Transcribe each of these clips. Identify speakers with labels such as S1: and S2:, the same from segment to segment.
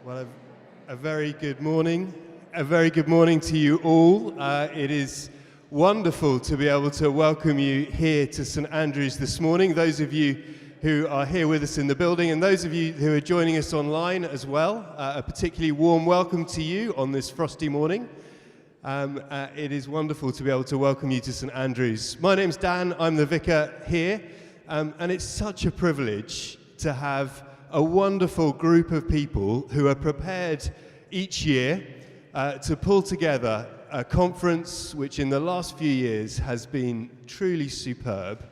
S1: Well, a very good morning. A very good morning to you all. It is wonderful to be able to welcome you here to St Andrews this morning. Those of you who are here with us in the building and those of you who are joining us online as well, a particularly warm welcome to you on this frosty morning. It is wonderful to be able to welcome you to St Andrews. My name's Dan, I'm the vicar here, and it's such a privilege to have a wonderful group of people who are prepared each year to pull together a conference which in the last few years has been truly superb,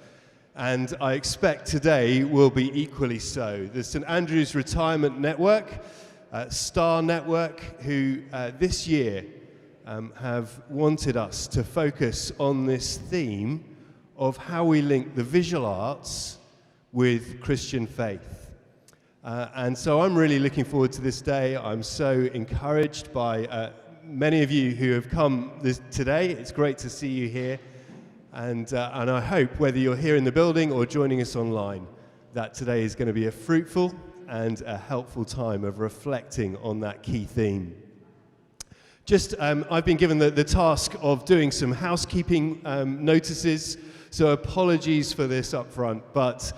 S1: and I expect today will be equally so. The St Andrews Retirement Network, Star Network, who this year have wanted us to focus on this theme of how we link the visual arts with Christian faith. And so I'm really looking forward to this day. I'm so encouraged by many of you who have come today. It's great to see you here. And I hope, whether you're here in the building or joining us online, that today is going to be a fruitful and a helpful time of reflecting on that key theme. I've been given the task of doing some housekeeping notices, so apologies for this up front, but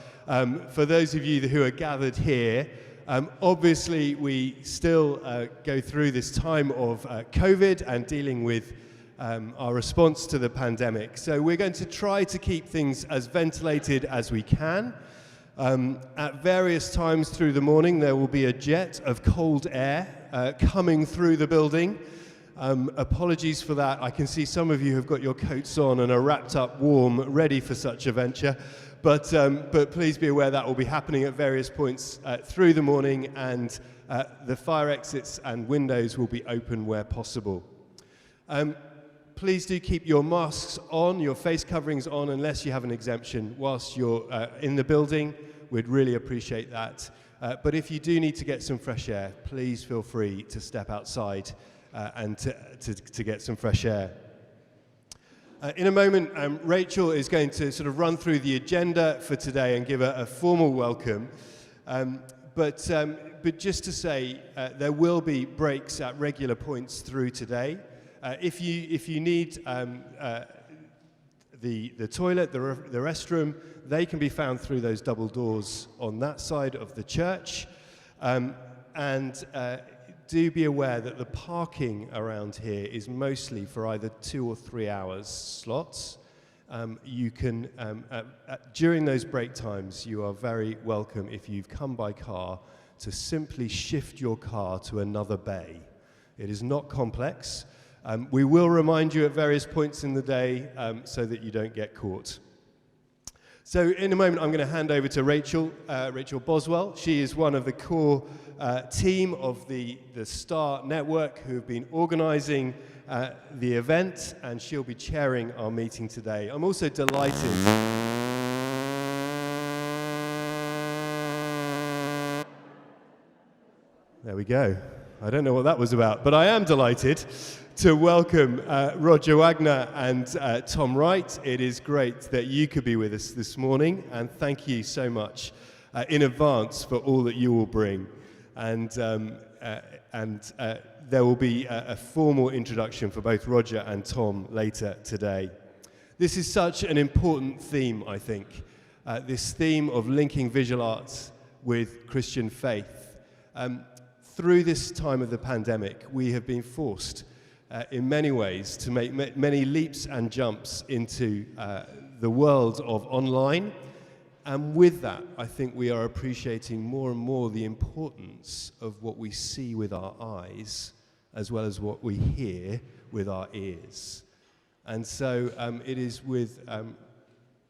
S1: for those of you who are gathered here, obviously we still go through this time of COVID and dealing with our response to the pandemic. So we're going to try to keep things as ventilated as we can. At various times through the morning, there will be a jet of cold air coming through the building. Apologies for that. I can see some of you have got your coats on and are wrapped up warm, ready for such a venture. But please be aware that will be happening at various points through the morning, and the fire exits and windows will be open where possible. Please do keep your masks on, your face coverings on, unless you have an exemption whilst you're in the building. We'd really appreciate that. But if you do need to get some fresh air, please feel free to step outside and to get some fresh air. In a moment, Rachel is going to sort of run through the agenda for today and give a formal welcome. But just to say, there will be breaks at regular points through today. If you need the toilet, the restroom, they can be found through those double doors on that side of the church. Do be aware that the parking around here is mostly for either 2 or 3 hours slots. You can, during those break times, you are very welcome, if you've come by car, to simply shift your car to another bay. It is not complex. We will remind you at various points in the day so that you don't get caught. So in a moment, I'm going to hand over to Rachel Boswell. She is one of the core team of the Star Network who have been organising the event, and she'll be chairing our meeting today. I'm also delighted. There we go. I don't know what that was about, but I am delighted to welcome Roger Wagner and Tom Wright. It is great that you could be with us this morning, and thank you so much in advance for all that you will bring. And there will be a formal introduction for both Roger and Tom later today. This is such an important theme, I think, this theme of linking visual arts with Christian faith. Through this time of the pandemic, we have been forced in many ways to make many leaps and jumps into the world of online. And with that, I think we are appreciating more and more the importance of what we see with our eyes, as well as what we hear with our ears. And so it is with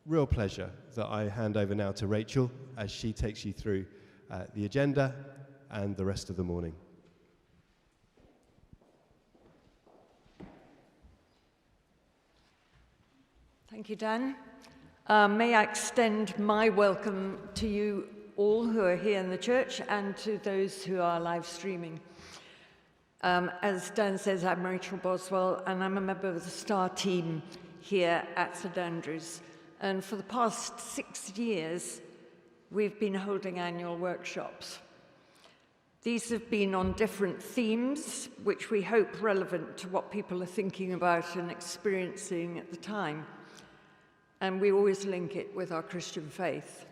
S1: real pleasure that I hand over now to Rachel as she takes you through the agenda and the rest of the morning.
S2: Thank you, Dan. May I extend my welcome to you all who are here in the church and to those who are live streaming. As Dan says, I'm Rachel Boswell, and I'm a member of the Star team here at St Andrews. And for the past 6 years, we've been holding annual workshops. These have been on different themes, which we hope relevant to what people are thinking about and experiencing at the time. And we always link it with our Christian faith.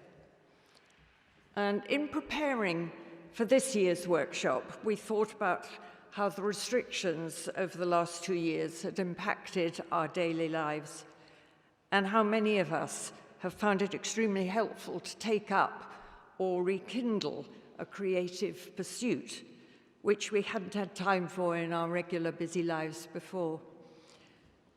S2: And in preparing for this year's workshop, we thought about how the restrictions over the last 2 years had impacted our daily lives, and how many of us have found it extremely helpful to take up or rekindle a creative pursuit, which we hadn't had time for in our regular busy lives before.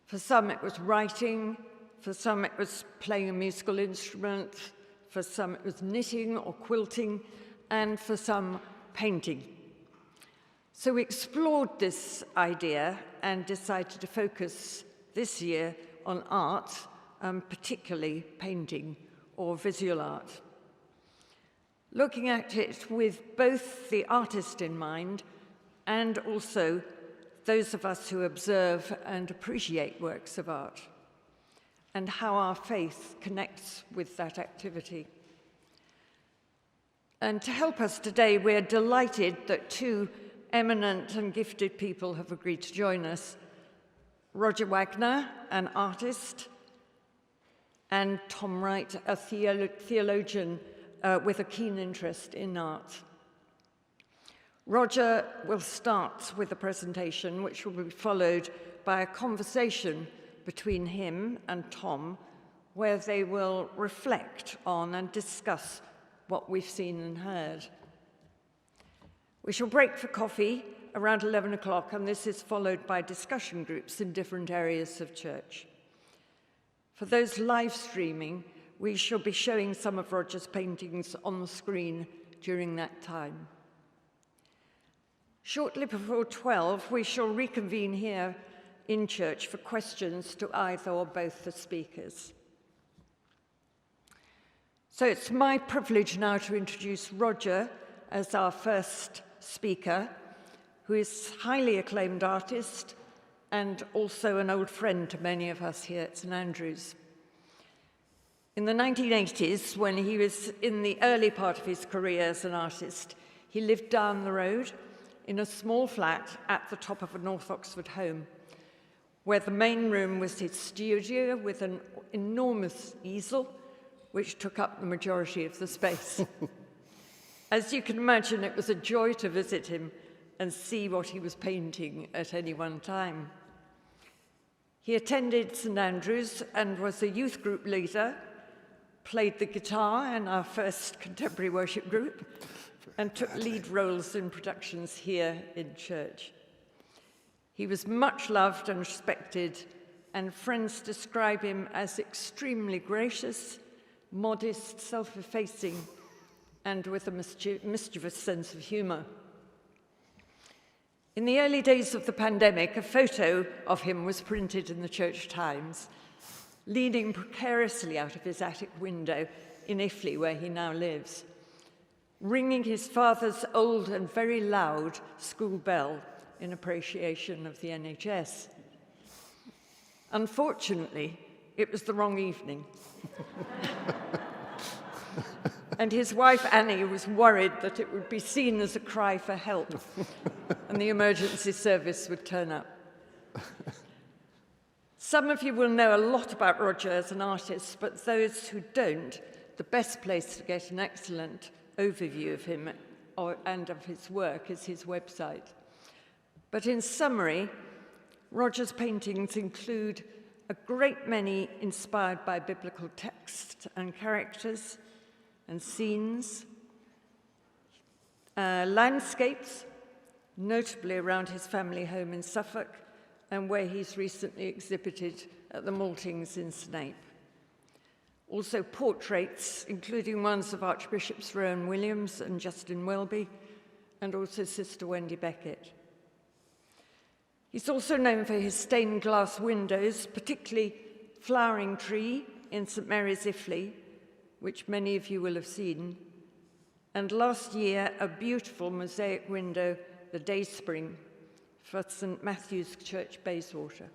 S2: For some, it was writing. For some, it was playing a musical instrument. For some, it was knitting or quilting. And for some, painting. So we explored this idea and decided to focus this year on art, particularly painting or visual art. Looking at it with both the artist in mind and also those of us who observe and appreciate works of art, and how our faith connects with that activity. And to help us today, we're delighted that two eminent and gifted people have agreed to join us. Roger Wagner, an artist, and Tom Wright, a theologian with a keen interest in art. Roger will start with a presentation, which will be followed by a conversation between him and Tom, where they will reflect on and discuss what we've seen and heard. We shall break for coffee around 11 o'clock, and this is followed by discussion groups in different areas of church. For those live streaming, we shall be showing some of Roger's paintings on the screen during that time. Shortly before 12, we shall reconvene here in church for questions to either or both the speakers. So it's my privilege now to introduce Roger as our first speaker, who is a highly acclaimed artist and also an old friend to many of us here at St Andrews. In the 1980s, when he was in the early part of his career as an artist, he lived down the road in a small flat at the top of a North Oxford home, where the main room was his studio with an enormous easel, which took up the majority of the space. As you can imagine, it was a joy to visit him and see what he was painting at any one time. He attended St Andrews and was a youth group leader, played the guitar in our first contemporary worship group, and took lead roles in productions here in church. He was much loved and respected, and friends describe him as extremely gracious, modest, self-effacing, and with a mischievous sense of humor. In the early days of the pandemic, a photo of him was printed in the Church Times, leaning precariously out of his attic window in Iffley, where he now lives, ringing his father's old and very loud school bell in appreciation of the NHS. Unfortunately, it was the wrong evening. And his wife, Annie, was worried that it would be seen as a cry for help and the emergency service would turn up. Some of you will know a lot about Roger as an artist, but those who don't, the best place to get an excellent overview of him and of his work is his website. But in summary, Roger's paintings include a great many inspired by biblical texts and characters and scenes, landscapes, notably around his family home in Suffolk, and where he's recently exhibited at the Maltings in Snape. Also portraits, including ones of Archbishops Rowan Williams and Justin Welby, and also Sister Wendy Beckett. He's also known for his stained glass windows, particularly Flowering Tree in St Mary's Iffley, which many of you will have seen, and last year a beautiful mosaic window, the Dayspring, for St Matthew's Church, Bayswater.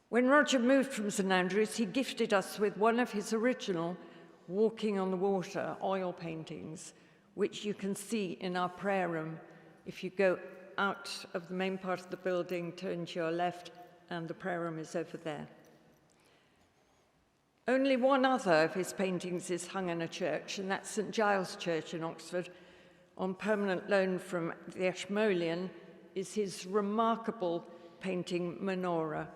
S2: When Roger moved from St Andrews, he gifted us with one of his original Walking on the Water oil paintings, which you can see in our prayer room. If you go out of the main part of the building, turn to your left, and the prayer room is over there. Only one other of his paintings is hung in a church, and that's St. Giles Church in Oxford. On permanent loan from the Ashmolean is his remarkable painting Menorah,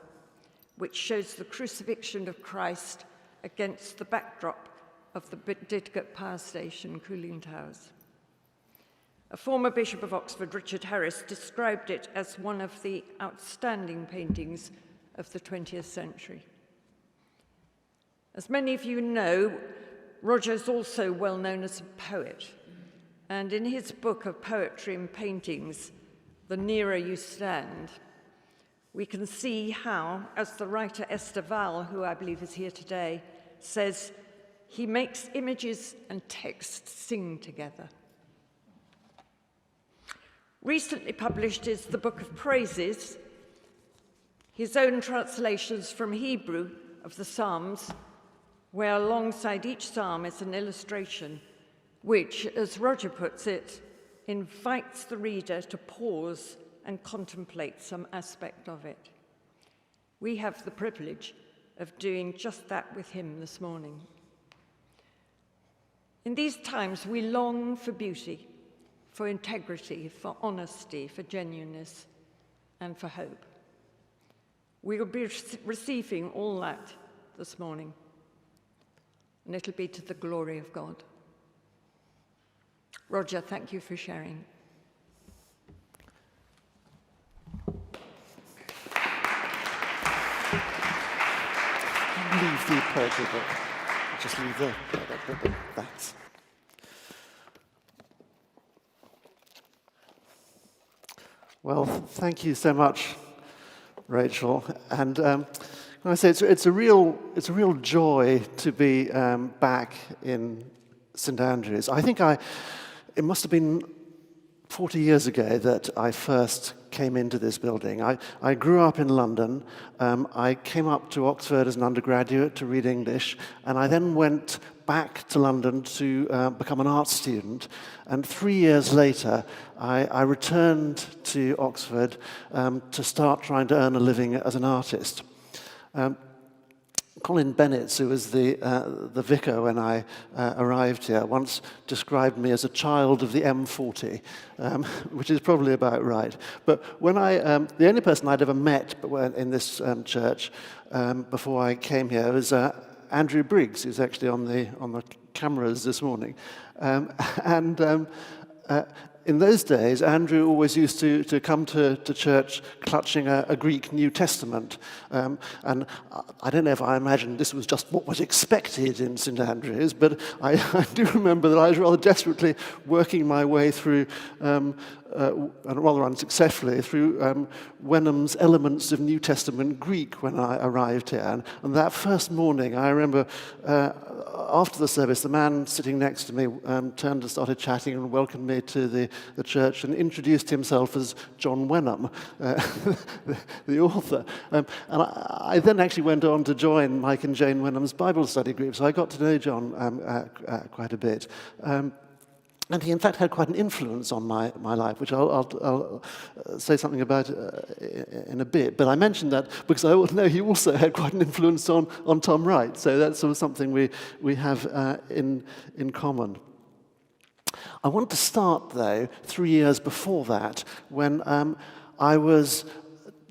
S2: which shows the crucifixion of Christ against the backdrop of the Didcot Power Station cooling towers. A former Bishop of Oxford, Richard Harris, described it as one of the outstanding paintings of the 20th century. As many of you know, Roger is also well known as a poet, and in his book of poetry and paintings, The Nearer You Stand, we can see how, as the writer Esther Val, who I believe is here today, says, he makes images and text sing together. Recently published is the Book of Praises, his own translations from Hebrew of the Psalms, where alongside each psalm is an illustration which, as Roger puts it, invites the reader to pause and contemplate some aspect of it. We have the privilege of doing just that with him this morning. In these times, we long for beauty, for integrity, for honesty, for genuineness, and for hope. We will be receiving all that this morning, and it'll be to the glory of God. Roger, thank you for sharing.
S3: Leave the poetry book. Just leave the that. Well, thank you so much, Rachel. And I say it's a real joy to be back in St Andrews. I think it must have been 40 years ago that I first came into this building. I grew up in London. I came up to Oxford as an undergraduate to read English, and I then went back to London to become an art student. And 3 years later, I returned to Oxford to start trying to earn a living as an artist. Colin Bennett, who was the vicar when I arrived here, once described me as a child of the M40, which is probably about right. But when the only person I'd ever met in this church before I came here was Andrew Briggs, who's actually on the cameras this morning, in those days, Andrew always used to come to church clutching a Greek New Testament. And I don't know if I imagined this was just what was expected in St Andrews, but I do remember that I was rather desperately working my way through, and rather unsuccessfully, through Wenham's Elements of New Testament Greek when I arrived here. And that first morning, I remember after the service, the man sitting next to me turned and started chatting and welcomed me to the church and introduced himself as John Wenham, the author. And I then actually went on to join Mike and Jane Wenham's Bible study group, so I got to know John quite a bit. And he, in fact, had quite an influence on my life, which I'll say something about in a bit. But I mentioned that because I know he also had quite an influence on Tom Wright. So that's sort of something we have in common. I want to start, though, 3 years before that, when I was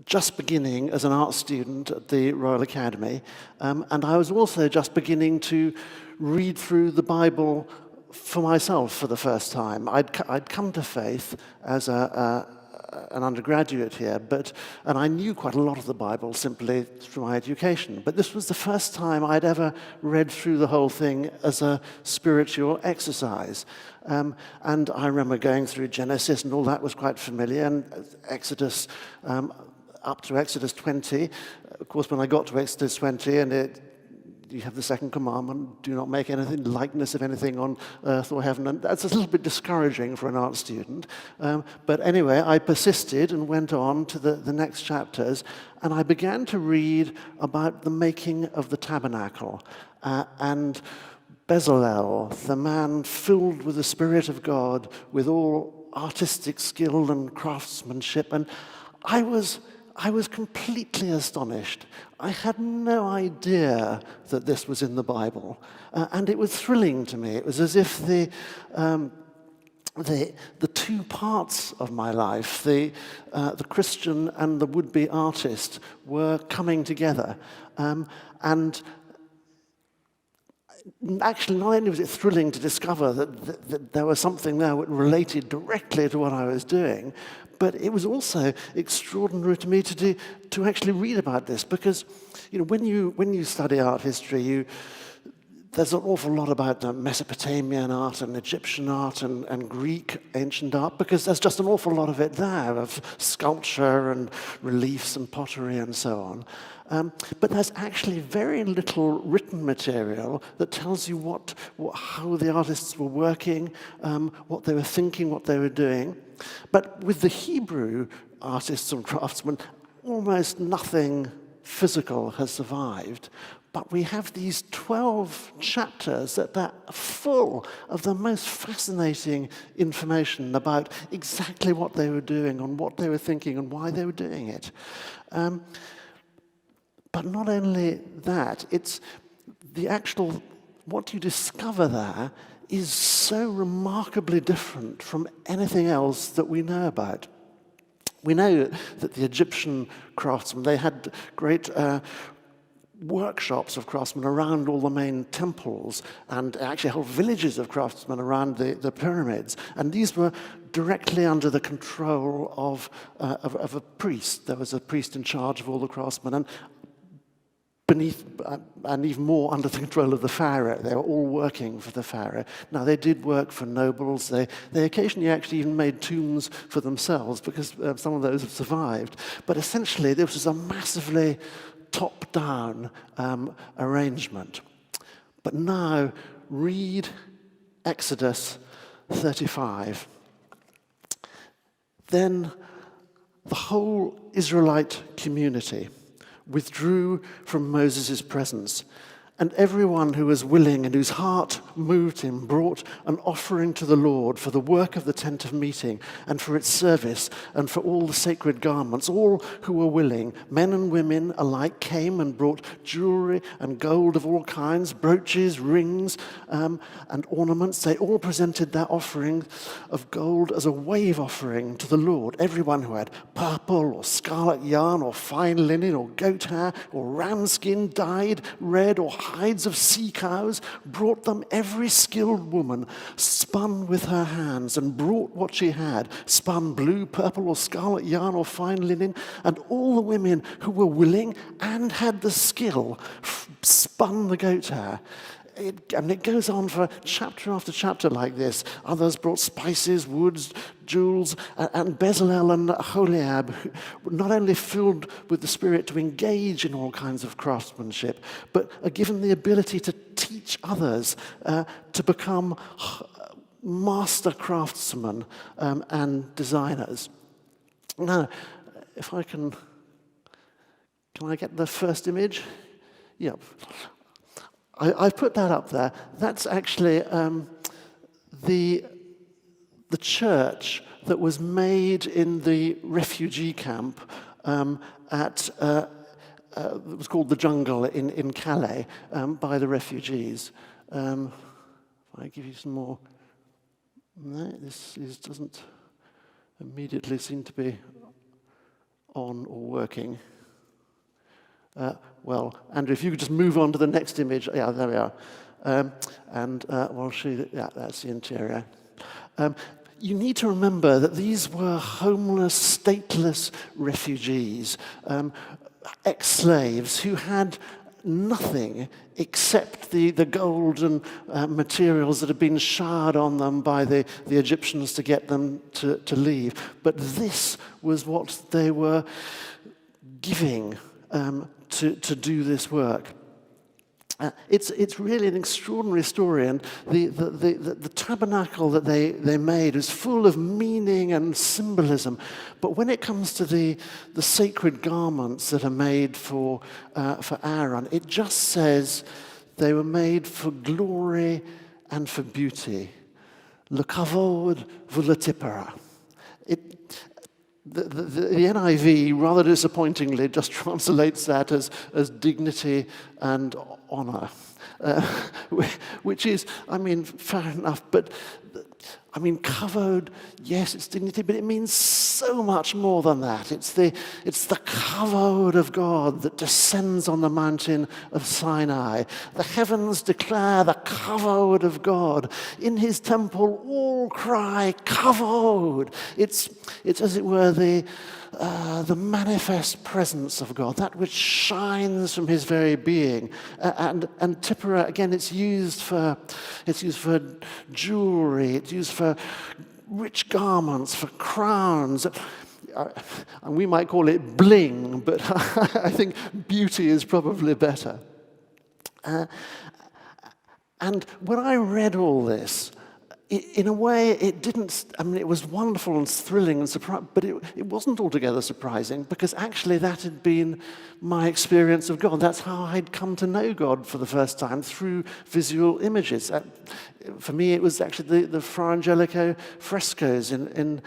S3: just beginning as an art student at the Royal Academy, and I was also just beginning to read through the Bible for myself for the first time. I'd come to faith as an undergraduate here, and I knew quite a lot of the Bible simply through my education. But this was the first time I'd ever read through the whole thing as a spiritual exercise. And I remember going through Genesis, and all that was quite familiar, and Exodus, up to Exodus 20. Of course, when I got to Exodus 20, and you have the second commandment, do not make anything likeness of anything on earth or heaven. And that's a little bit discouraging for an art student. But anyway, I persisted and went on to the next chapters, and I began to read about the making of the tabernacle. And Bezalel, the man filled with the Spirit of God, with all artistic skill and craftsmanship, and I was completely astonished. I had no idea that this was in the Bible, and it was thrilling to me. It was as if the two parts of my life, the Christian and the would-be artist, were coming together, and actually, not only was it thrilling to discover that there was something there that related directly to what I was doing, but it was also extraordinary to me to actually read about this, because when you study art history, there's an awful lot about Mesopotamian art and Egyptian art and Greek ancient art, because there's just an awful lot of it there, of sculpture and reliefs and pottery and so on. But there's actually very little written material that tells you how the artists were working, what they were thinking, what they were doing. But with the Hebrew artists and craftsmen, almost nothing physical has survived. But we have these 12 chapters that are full of the most fascinating information about exactly what they were doing and what they were thinking and why they were doing it. But not only that, it's the actual, what you discover there is so remarkably different from anything else that we know about. We know that the Egyptian craftsmen, they had great workshops of craftsmen around all the main temples, and actually whole villages of craftsmen around the pyramids. And these were directly under the control of a priest. There was a priest in charge of all the craftsmen, and beneath, and even more under the control of the pharaoh. They were all working for the pharaoh. Now, they did work for nobles. They occasionally actually even made tombs for themselves, because some of those have survived. But essentially, this was a massively top-down arrangement. But now, read Exodus 35. Then the whole Israelite community withdrew from Moses' presence, and everyone who was willing and whose heart moved him brought an offering to the Lord for the work of the tent of meeting and for its service and for all the sacred garments. All who were willing, men and women alike, came and brought jewelry and gold of all kinds, brooches, rings, and ornaments. They all presented their offering of gold as a wave offering to the Lord. Everyone who had purple or scarlet yarn or fine linen or goat hair or ram skin dyed red or hides of sea cows brought them. Every skilled woman spun with her hands and brought what she had, spun blue, purple, or scarlet yarn or fine linen, and all the women who were willing and had the skill spun the goat hair. It goes on for chapter after chapter like this. Others brought spices, woods, jewels, and Bezalel and Aholiab, not only filled with the Spirit to engage in all kinds of craftsmanship, but are given the ability to teach others to become master craftsmen and designers. Now, if I can I get the first image? Yep. I've put that up there. That's actually the church that was made in the refugee camp it was called the Jungle in Calais by the refugees. If I give you some more. No, this doesn't immediately seem to be on or working. Well, Andrew, if you could just move on to the next image. Yeah, there we are. We'll show you, yeah, that's the interior. You need to remember that these were homeless, stateless refugees, ex-slaves who had nothing except the gold and materials that had been showered on them by the Egyptians to get them to leave. But this was what they were giving to do this work. It's really an extraordinary story, and the tabernacle that they made is full of meaning and symbolism. But when it comes to the sacred garments that are made for Aaron, it just says They were made for glory and for beauty. Le kavod v'letipara. The NIV, rather disappointingly, just translates that as dignity and honor, which is, I mean, fair enough, but I mean, kavod, yes, it's dignity, but it means so much more than that. It's the kavod of God that descends on the mountain of Sinai. The heavens declare the kavod of God. In his temple, all cry kavod. It's as it were the manifest presence of God, that which shines from his very being. And tipara, again, it's used for jewelry, it's used for rich garments, for crowns. And we might call it bling, but I think beauty is probably better. And when I read all this, in a way, it didn't, I mean, it was wonderful and thrilling and surprising, but it wasn't altogether surprising, because actually that had been my experience of God. That's how I'd come to know God for the first time, through visual images. For me, it was actually the Fra Angelico frescoes in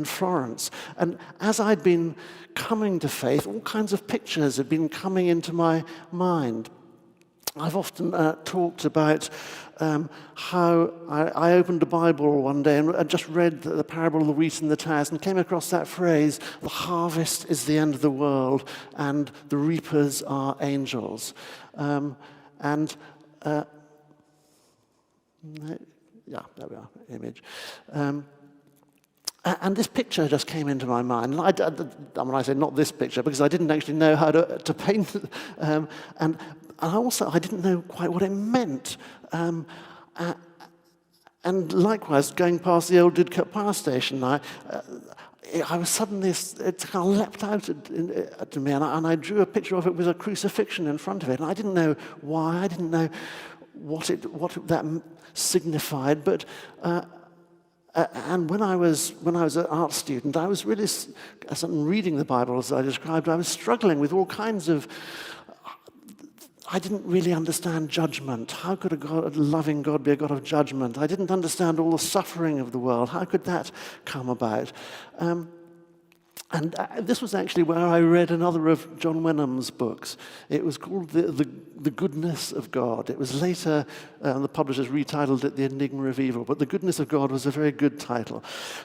S3: Florence. And as I'd been coming to faith, all kinds of pictures had been coming into my mind. I've often talked about how I opened a Bible one day and just read the parable of the wheat and the tares and came across that phrase, the harvest is the end of the world and the reapers are angels. Yeah, there we are, image. And this picture just came into my mind. When I say not this picture, because I didn't actually know how to paint it. And also, I didn't know quite what it meant. And likewise, going past the old Didcot power station, I was suddenly, it kind of leapt out to me, and I drew a picture of it with a crucifixion in front of it. And I didn't know why, I didn't know what that signified, but and when I was an art student, I was really, as I'm reading the Bible as I described, I was struggling with all kinds of, I didn't really understand judgment. How could a loving God be a God of judgment? I didn't understand all the suffering of the world. How could that come about? And this was actually where I read another of John Wenham's books. It was called The Goodness of God. It was later, the publishers retitled it The Enigma of Evil, but The Goodness of God was a very good title,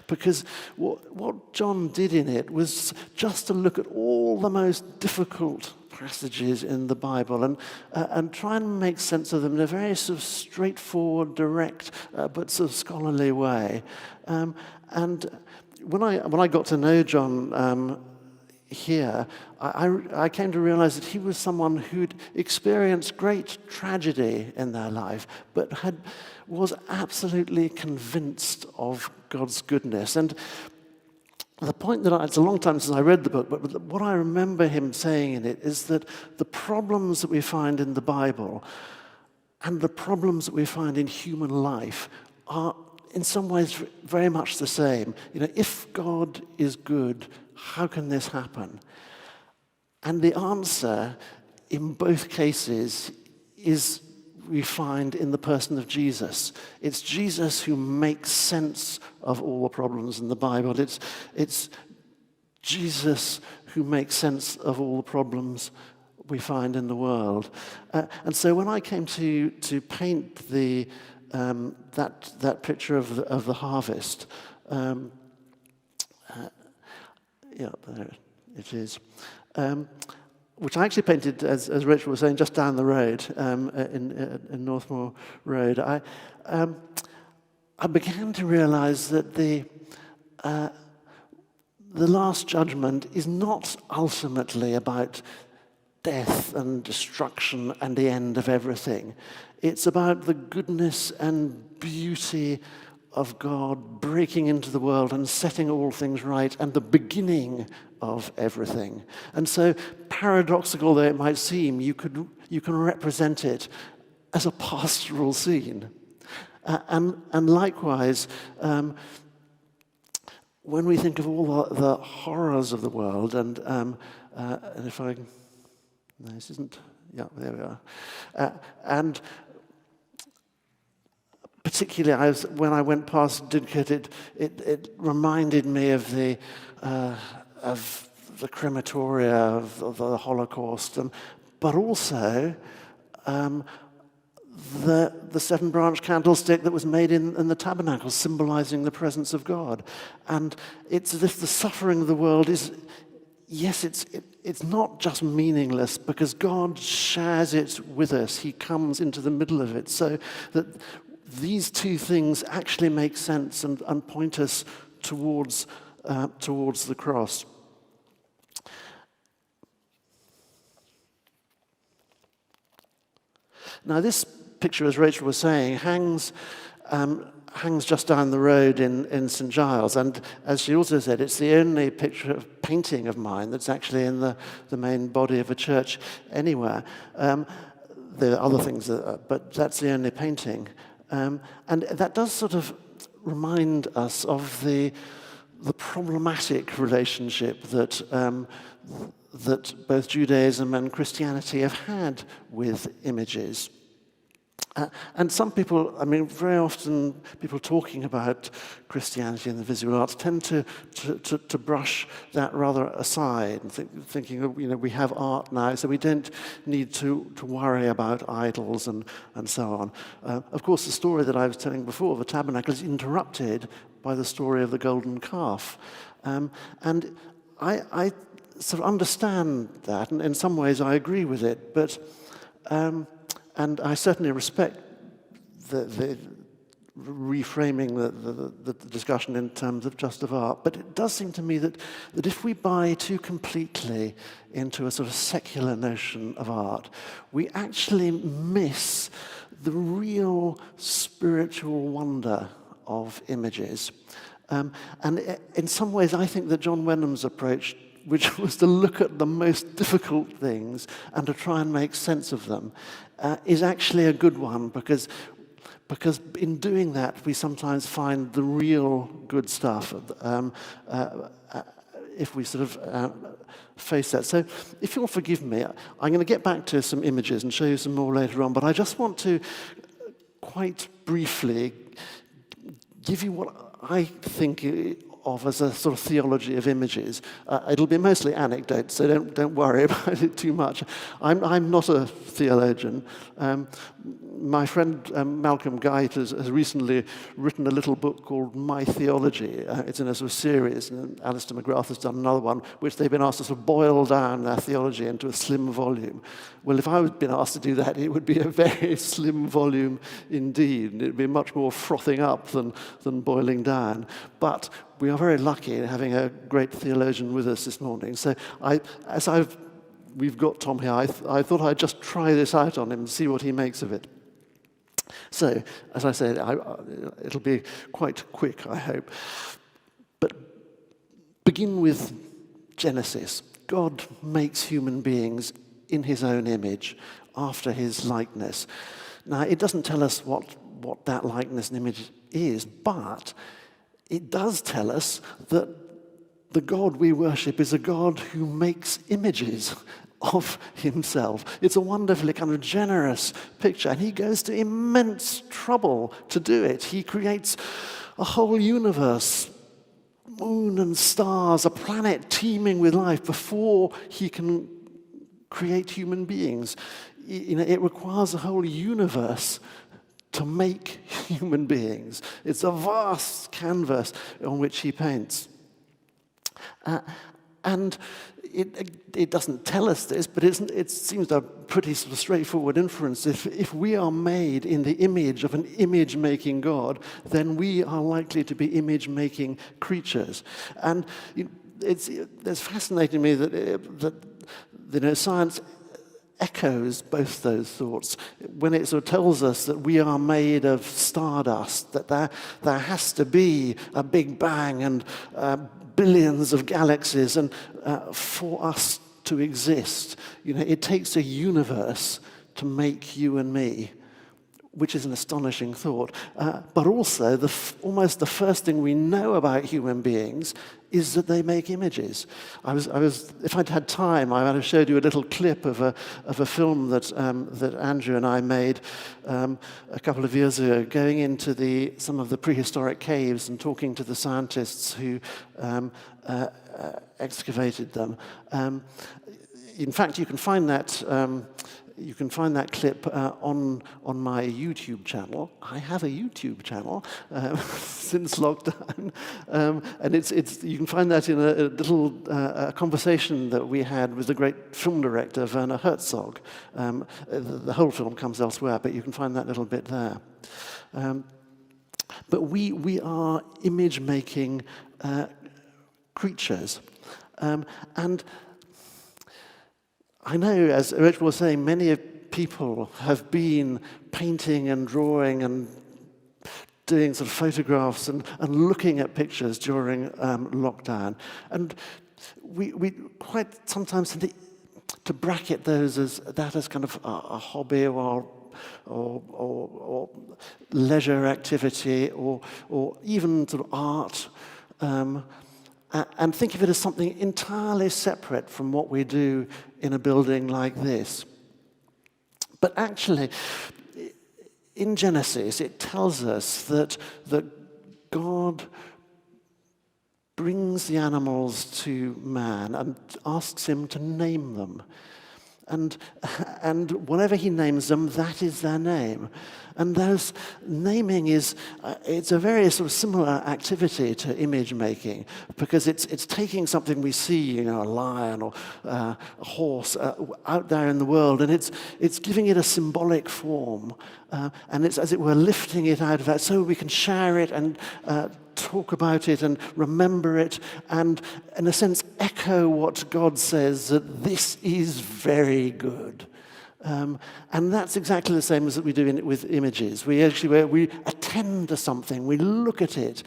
S3: because what John did in it was just to look at all the most difficult passages in the Bible and try and make sense of them in a very sort of straightforward, direct, but sort of scholarly way. And when I got to know John here, I came to realize that he was someone who'd experienced great tragedy in their life, but was absolutely convinced of God's goodness. And the point it's a long time since I read the book, but what I remember him saying in it is that the problems that we find in the Bible and the problems that we find in human life are in some ways very much the same. You know, if God is good, how can this happen? And the answer in both cases is we find in the person of Jesus. It's Jesus who makes sense of all the problems in the Bible. It's Jesus who makes sense of all the problems we find in the world. And so when I came to paint that picture of the harvest, yeah, there it is. Which I actually painted, as Rachel was saying, just down the road in Northmoor Road. I began to realize that the Last Judgment is not ultimately about death and destruction and the end of everything. It's about the goodness and beauty of God breaking into the world and setting all things right, and the beginning of everything. And so, paradoxical though it might seem, you can represent it as a pastoral scene. And likewise, when we think of all the horrors of the world, and if I, no, this isn't, Yeah, there we are. And particularly, when I went past Didcot, it reminded me of the crematoria of the Holocaust, but also the seven-branch candlestick that was made in the tabernacle, symbolizing the presence of God. And it's as if the suffering of the world is, yes, it's not just meaningless, because God shares it with us. He comes into the middle of it, so that these two things actually make sense and point us towards the cross. Now, this picture, as Rachel was saying, hangs just down the road in St. Giles. And as she also said, it's the only painting of mine that's actually in the main body of a church anywhere. There are other things, but that's the only painting. And that does sort of remind us of the problematic relationship that both Judaism and Christianity have had with images. And some people, I mean, very often people talking about Christianity and the visual arts tend to brush that rather aside, and thinking, we have art now, so we don't need to worry about idols and so on. Of course, the story that I was telling before of the tabernacle is interrupted by the story of the golden calf. And I sort of understand that, and in some ways I agree with it, but and I certainly respect the reframing the discussion in terms of just of art. But it does seem to me that if we buy too completely into a sort of secular notion of art, we actually miss the real spiritual wonder of images. And in some ways, I think that John Wenham's approach, which was to look at the most difficult things and to try and make sense of them, is actually a good one, because in doing that, we sometimes find the real good stuff if we sort of face that. So if you'll forgive me, I'm going to get back to some images and show you some more later on, but I just want to quite briefly give you what I think of as a sort of theology of images. It'll be mostly anecdotes, so don't worry about it too much. I'm not a theologian. My friend Malcolm Guite has recently written a little book called My Theology. It's in a sort of series, and Alistair McGrath has done another one, which they've been asked to sort of boil down their theology into a slim volume. Well, if I had been asked to do that, it would be a very slim volume indeed, and it would be much more frothing up than boiling down. But we are very lucky in having a great theologian with us this morning. So we've got Tom here, I thought I'd just try this out on him and see what he makes of it. So, as I said, it'll be quite quick, I hope. But begin with Genesis. God makes human beings in his own image, after his likeness. Now, it doesn't tell us what that likeness and image is, but it does tell us that the God we worship is a God who makes images of himself. It's a wonderfully kind of generous picture, and he goes to immense trouble to do it. He creates a whole universe, moon and stars, a planet teeming with life before he can create human beings. It requires a whole universe to make human beings. It's a vast canvas on which he paints. And it doesn't tell us this, but it seems a pretty sort of straightforward inference. If we are made in the image of an image-making God, then we are likely to be image-making creatures. And it's fascinating to me that science echoes both those thoughts when it sort of tells us that we are made of stardust, that there has to be a big bang and billions of galaxies, and for us to exist, it takes a universe to make you and me. which is an astonishing thought. But also, almost the first thing we know about human beings is that they make images. If I'd had time, I might have showed you a little clip of a film that Andrew and I made a couple of years ago, going into some of the prehistoric caves and talking to the scientists who excavated them. In fact, you can find that. You can find that clip on my YouTube channel. I have a YouTube channel since lockdown, and you can find that in a little conversation that we had with the great film director Werner Herzog. The whole film comes elsewhere, but you can find that little bit there. But we are image-making creatures, and I know, as Rich was saying, many people have been painting and drawing and doing sort of photographs and looking at pictures during lockdown. And we quite sometimes tend to bracket those as kind of a hobby or leisure activity or even sort of art. And think of it as something entirely separate from what we do in a building like this. But actually, in Genesis, it tells us that God brings the animals to man and asks him to name them. And whatever he names them, that is their name. And those naming it's a very sort of similar activity to image making, because it's taking something we see, a lion or a horse out there in the world, and it's giving it a symbolic form, and it's, as it were, lifting it out of that so we can share it and talk about it and remember it and, in a sense, echo what God says, that this is very good. And that's exactly the same as we do with images. We attend to something, we look at it,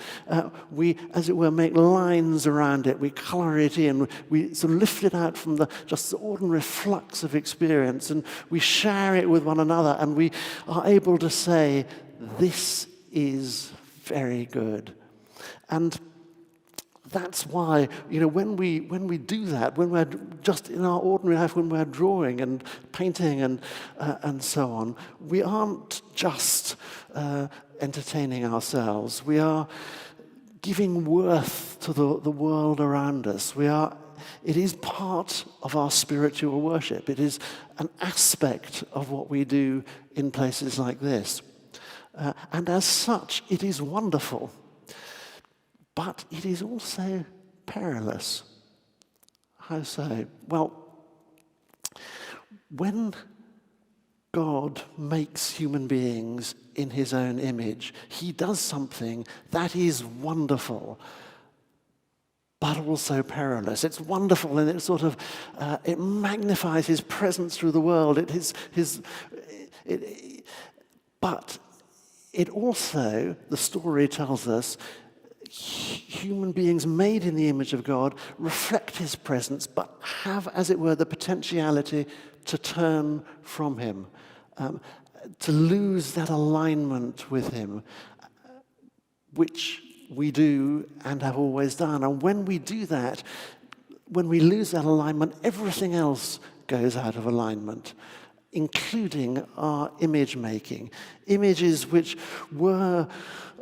S3: we, as it were, make lines around it, we color it in, we sort of lift it out from just the ordinary flux of experience, and we share it with one another, and we are able to say, this is very good. And that's why, when we do that, when we're just in our ordinary life, when we're drawing and painting and so on, we aren't just entertaining ourselves. We are giving worth to the world around us. It is part of our spiritual worship. It is an aspect of what we do in places like this. And as such, it is wonderful. But it is also perilous. How so? Well, when God makes human beings in his own image, he does something that is wonderful, but also perilous. It's wonderful, and it sort of it magnifies his presence through the world. But it also, the story tells us, human beings made in the image of God reflect his presence, but have, as it were, the potentiality to turn from him, to lose that alignment with him, which we do and have always done. And when we do that, when we lose that alignment, everything else goes out of alignment, including our image making. Images which were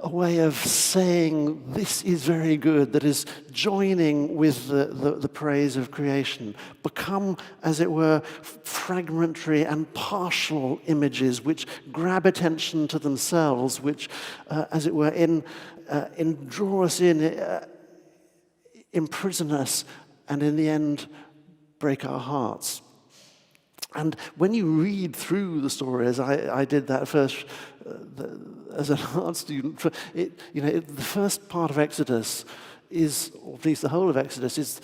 S3: a way of saying this is very good, that is joining with the praise of creation, become, as it were, fragmentary and partial images which grab attention to themselves, which, as it were, draw us in, imprison us, and in the end, break our hearts. And when you read through the story, as I did that first as an art student, the first part of Exodus is, or at least the whole of Exodus,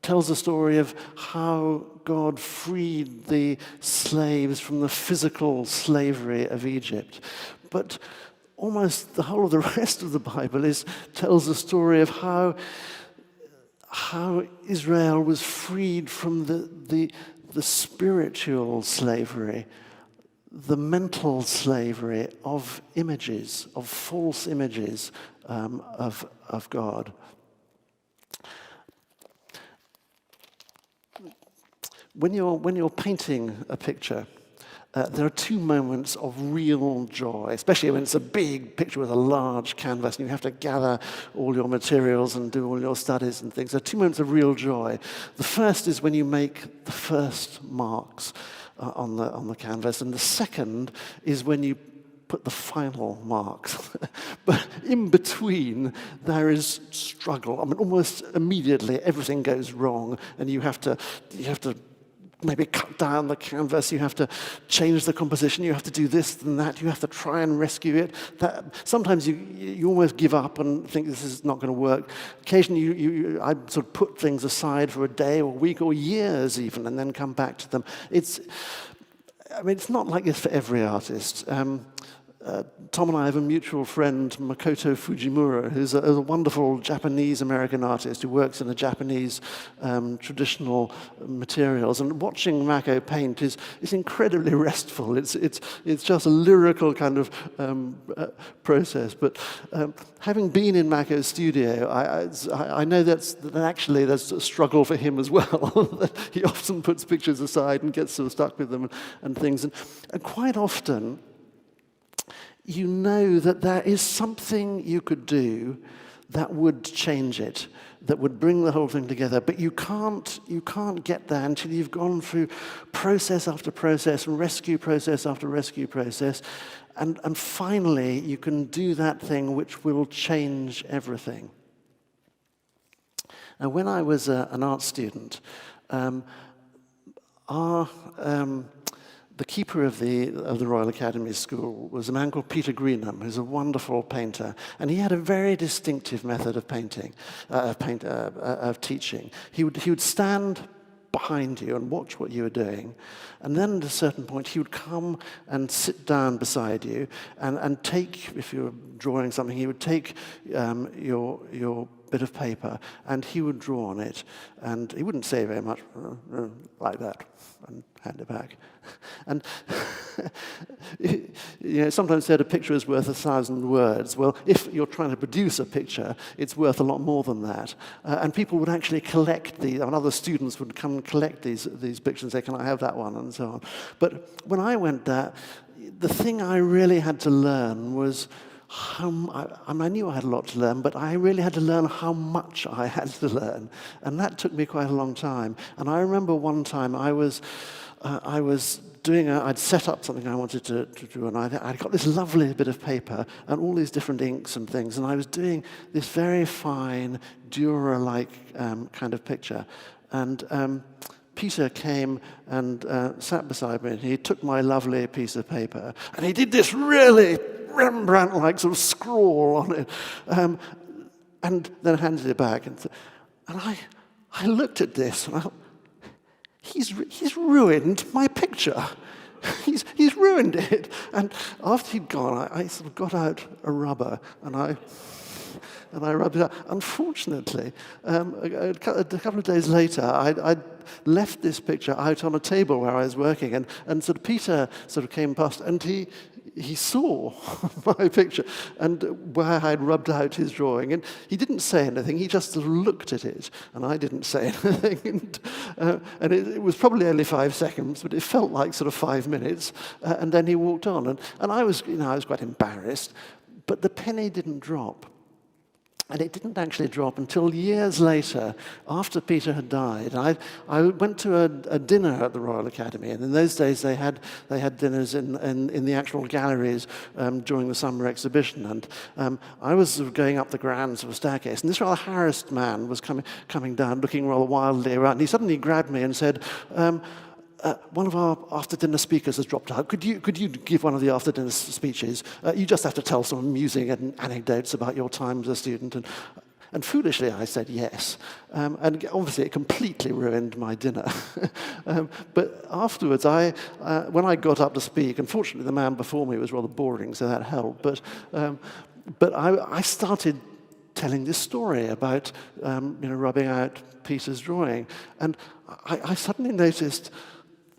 S3: tells the story of how God freed the slaves from the physical slavery of Egypt. But almost the whole of the rest of the Bible tells the story of how Israel was freed from the spiritual slavery the mental slavery of images, of false images of God. When you're painting a picture, there are two moments of real joy, especially when it's a big picture with a large canvas and you have to gather all your materials and do all your studies and things. There are two moments of real joy. The first is when you make the first marks on the canvas, and the second is when you put the final marks. But in between, there is struggle. I mean, almost immediately, everything goes wrong, and you have to maybe cut down the canvas, you have to change the composition, you have to do this and that, you have to try and rescue it. Sometimes you almost give up and think this is not going to work. Occasionally I sort of put things aside for a day or a week or years even, and then come back to them. It's not like this for every artist. Tom and I have a mutual friend, Makoto Fujimura, who's a wonderful Japanese-American artist who works in the Japanese traditional materials. And watching Mako paint is incredibly restful. It's just a lyrical kind of process. But having been in Mako's studio, I know that actually there's a struggle for him as well. He often puts pictures aside and gets sort of stuck with them and things. And quite often, you know that there is something you could do that would change it, that would bring the whole thing together, but you can't get there until you've gone through process after process, and rescue process after rescue process, and finally you can do that thing which will change everything. Now, when I was an art student, the keeper of the Royal Academy School was a man called Peter Greenham, who's a wonderful painter, and he had a very distinctive method of painting, of teaching. He would stand behind you and watch what you were doing, and then at a certain point he would come and sit down beside you and take, if you were drawing something, he would take your bit of paper and he would draw on it, and he wouldn't say very much, like that, and hand it back. And sometimes said a picture is worth 1,000 words. Well, if you're trying to produce a picture, it's worth a lot more than that. And people would actually collect these, and other students would come and collect these pictures and say, "Can I have that one?" and so on. But when I went there, the thing I really had to learn was I knew I had a lot to learn, but I really had to learn how much I had to learn. And that took me quite a long time. And I remember one time I was I'd set up something I wanted to do, and I'd got this lovely bit of paper and all these different inks and things, and I was doing this very fine, Dürer-like kind of picture. And Peter came and sat beside me, and he took my lovely piece of paper, and he did this really Rembrandt-like sort of scrawl on it, and then handed it back. And I looked at this, and I thought, he's ruined my picture. He's ruined it. And after he'd gone, I sort of got out a rubber, and I rubbed it out. Unfortunately, a couple of days later, I'd left this picture out on a table where I was working, and sort of Peter sort of came past, and he saw my picture and where I'd rubbed out his drawing, and he didn't say anything. He just sort of looked at it, and I didn't say anything. And it was probably only 5 seconds, but it felt like sort of 5 minutes. And then he walked on, and I was quite embarrassed, but the penny didn't drop. And it didn't actually drop until years later, after Peter had died. I went to a dinner at the Royal Academy, and in those days they had dinners in the actual galleries during the summer exhibition. And I was sort of going up the grand sort of staircase, and this rather harassed man was coming down, looking rather wildly around. And he suddenly grabbed me and said, "One of our after-dinner speakers has dropped out. Could you give one of the after-dinner speeches? You just have to tell some amusing anecdotes about your time as a student." And foolishly, I said yes. And obviously, it completely ruined my dinner. But afterwards, when I got up to speak, unfortunately, the man before me was rather boring, so that helped. But I started telling this story about rubbing out Peter's drawing, and I suddenly noticed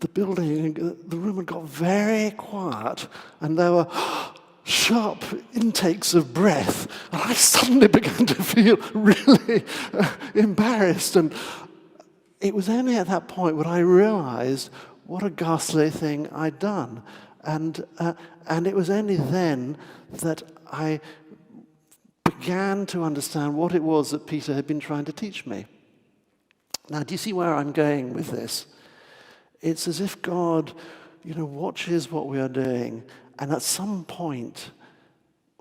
S3: the building, the room had got very quiet, and there were sharp intakes of breath, and I suddenly began to feel really embarrassed. And it was only at that point when I realized what a ghastly thing I'd done. And it was only then that I began to understand what it was that Peter had been trying to teach me. Now, do you see where I'm going with this? It's as if God, watches what we are doing, and at some point,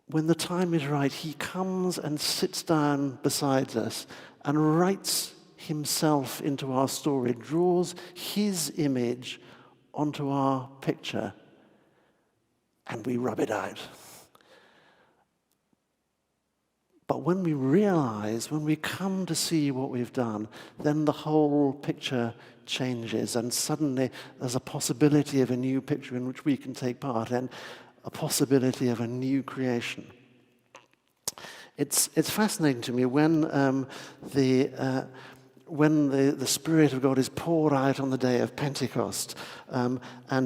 S3: when the time is right, he comes and sits down beside us and writes himself into our story, draws his image onto our picture, and we rub it out. But when we realize, when we come to see what we've done, then the whole picture changes, and suddenly there's a possibility of a new picture in which we can take part, and a possibility of a new creation. It's fascinating to me when the Spirit of God is poured out on the day of Pentecost, and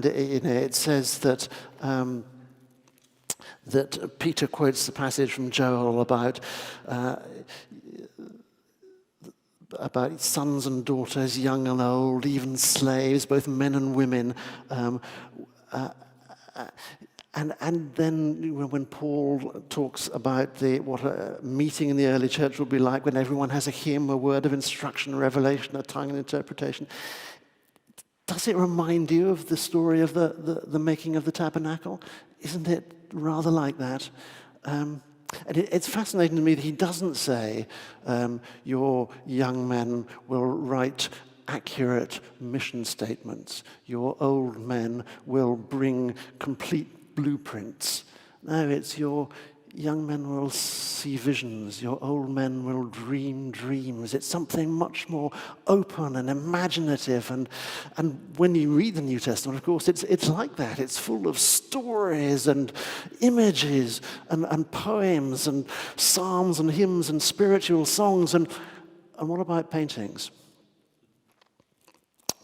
S3: it says that Peter quotes the passage from Joel about sons and daughters, young and old, even slaves, both men and women. And then when Paul talks about what a meeting in the early church will be like, when everyone has a hymn, a word of instruction, revelation, a tongue and interpretation, does it remind you of the story of the making of the tabernacle? Isn't it rather like that? And it's fascinating to me that he doesn't say, your young men will write accurate mission statements. Your old men will bring complete blueprints. No, it's your young men will see visions. Your old men will dream dreams. It's something much more open and imaginative. And when you read the New Testament, of course, it's like that. It's full of stories and images and poems and psalms and hymns and spiritual songs. And what about paintings?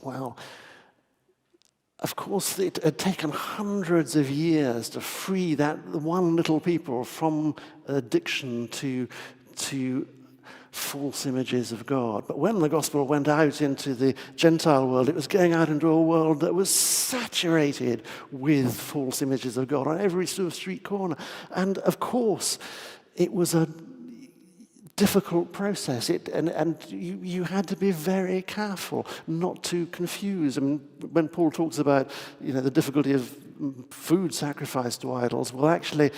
S3: Well, of course, it had taken hundreds of years to free that one little people from addiction to false images of God. But when the gospel went out into the Gentile world, it was going out into a world that was saturated with false images of God on every sort of street corner. And of course, it was a difficult process, and you had to be very careful not to confuse. I mean, when Paul talks about the difficulty of food sacrificed to idols, well, actually,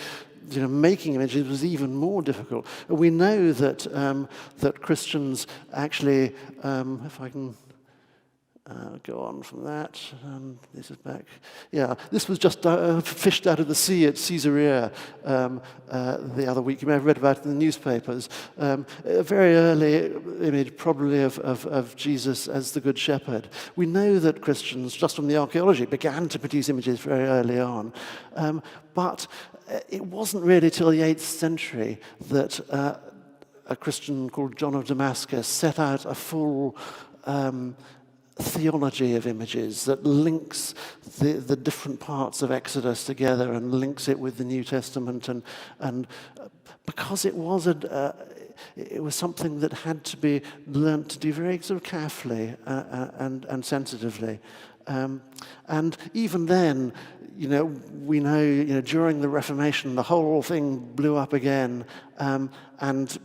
S3: making images was even more difficult. We know that that Christians actually, if I can go on from that, this is back. Yeah, this was just fished out of the sea at Caesarea the other week. You may have read about it in the newspapers. A very early image, probably, of Jesus as the Good Shepherd. We know that Christians, just from the archaeology, began to produce images very early on. But it wasn't really till the 8th century that a Christian called John of Damascus set out a full theology of images that links the different parts of Exodus together and links it with the New Testament, and because it was something that had to be learnt to do very sort of carefully and sensitively, and even then, we know during the Reformation the whole thing blew up again, and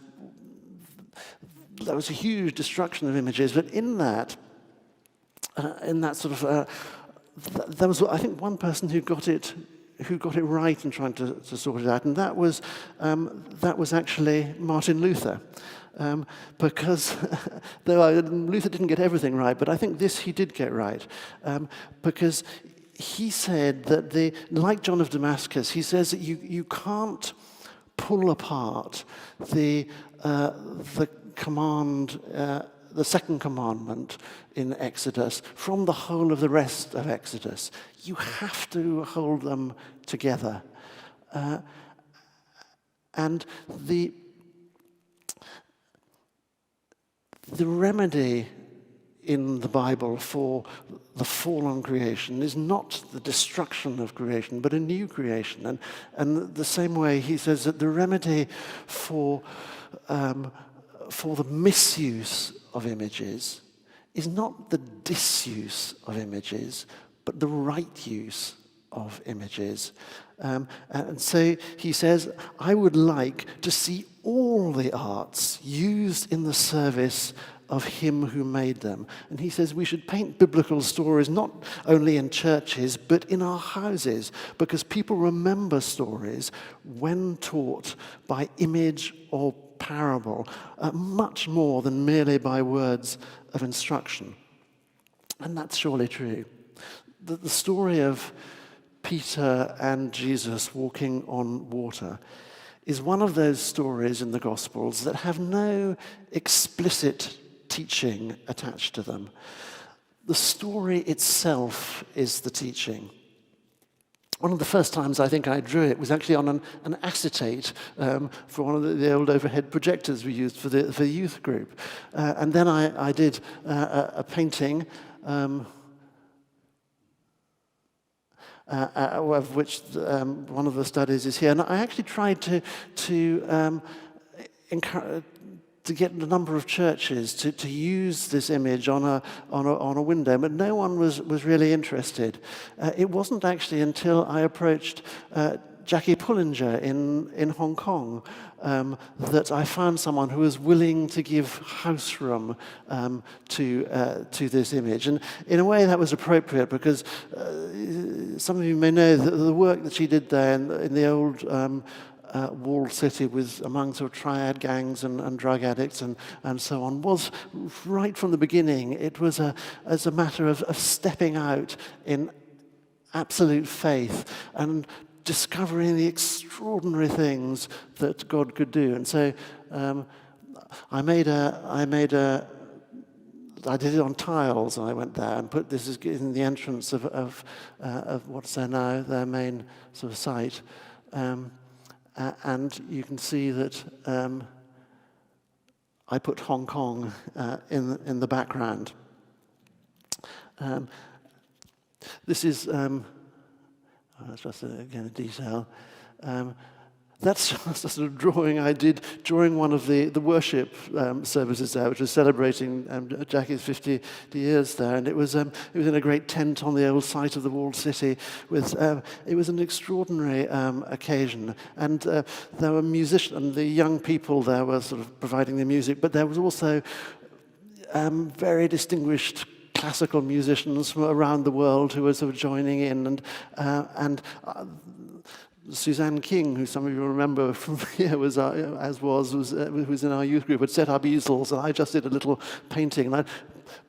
S3: there was a huge destruction of images, but in that sort of, there was, I think, one person who got it right in trying to sort it out, and that was actually Martin Luther, because Luther didn't get everything right, but I think this he did get right, because he said that like John of Damascus, he says that you can't pull apart the command. The second commandment in Exodus from the whole of the rest of Exodus. You have to hold them together. And the remedy in the Bible for the fallen creation is not the destruction of creation, but a new creation. And the same way he says that the remedy for the misuse of images is not the disuse of images, but the right use of images. And so he says, I would like to see all the arts used in the service of him who made them. And he says we should paint biblical stories not only in churches, but in our houses, because people remember stories when taught by image or parable, much more than merely by words of instruction. And that's surely true. The story of Peter and Jesus walking on water is one of those stories in the Gospels that have no explicit teaching attached to them. The story itself is the teaching. One of the first times I think I drew it was actually on an acetate for one of the old overhead projectors we used for the youth group. And then I did a painting of which one of the studies is here. And I actually tried to get a number of churches to use this image on a window, but no one was really interested. It wasn't actually until I approached Jackie Pullinger in Hong Kong that I found someone who was willing to give house room to this image. And in a way that was appropriate because some of you may know that the work that she did there in the old walled city with among sort of triad gangs and drug addicts and so on was right from the beginning. It was as a matter of stepping out in absolute faith and discovering the extraordinary things that God could do. And so I did it on tiles, and I went there and put this in the entrance of what's there now, their main sort of site. And you can see that I put Hong Kong in the background. This is that's just again a detail. That's just a sort of drawing I did during one of the worship services there, which was celebrating Jackie's 50 years there, and it was in a great tent on the old site of the walled city. It was an extraordinary occasion, and there were musicians, and the young people there were sort of providing the music, but there was also very distinguished classical musicians from around the world who were sort of joining in, and Suzanne King, who some of you remember from here, was in our youth group, had set up easels, and I just did a little painting, and I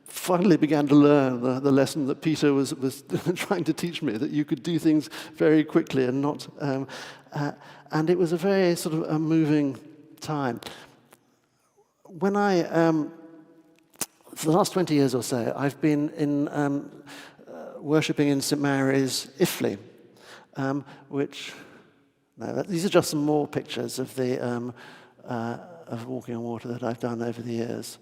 S3: finally began to learn the lesson that Peter was trying to teach me, that you could do things very quickly and not, and it was a very sort of a moving time. When for the last 20 years or so, I've been worshipping in St. Mary's, Iffley, these are just some more pictures of of walking on water that I've done over the years.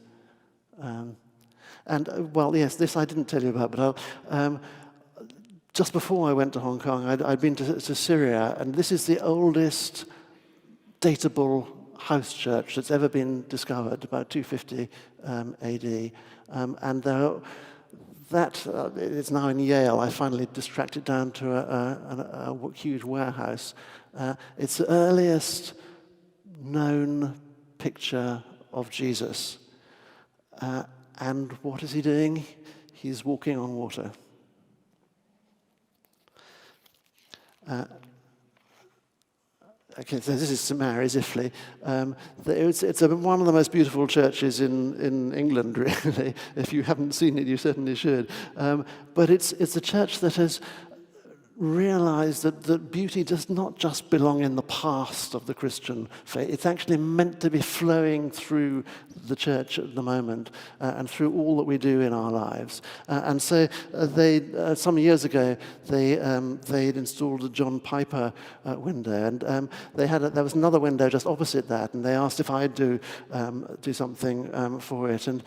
S3: Yes, this I didn't tell you about, but just before I went to Hong Kong, I'd been to Syria, and this is the oldest datable house church that's ever been discovered, about 250 AD. It's now in Yale. I finally tracked it down to a huge warehouse. It's the earliest known picture of Jesus. And what is he doing? He's walking on water. Okay, so this is St. Mary's, Iffley. It's one of the most beautiful churches in England, really. If you haven't seen it, you certainly should. But it's a church that has realize that beauty does not just belong in the past of the Christian faith. It's actually meant to be flowing through the church at the moment and through all that we do in our lives. And so some years ago, they'd installed a John Piper window, and there was another window just opposite that, and they asked if I'd do something for it. And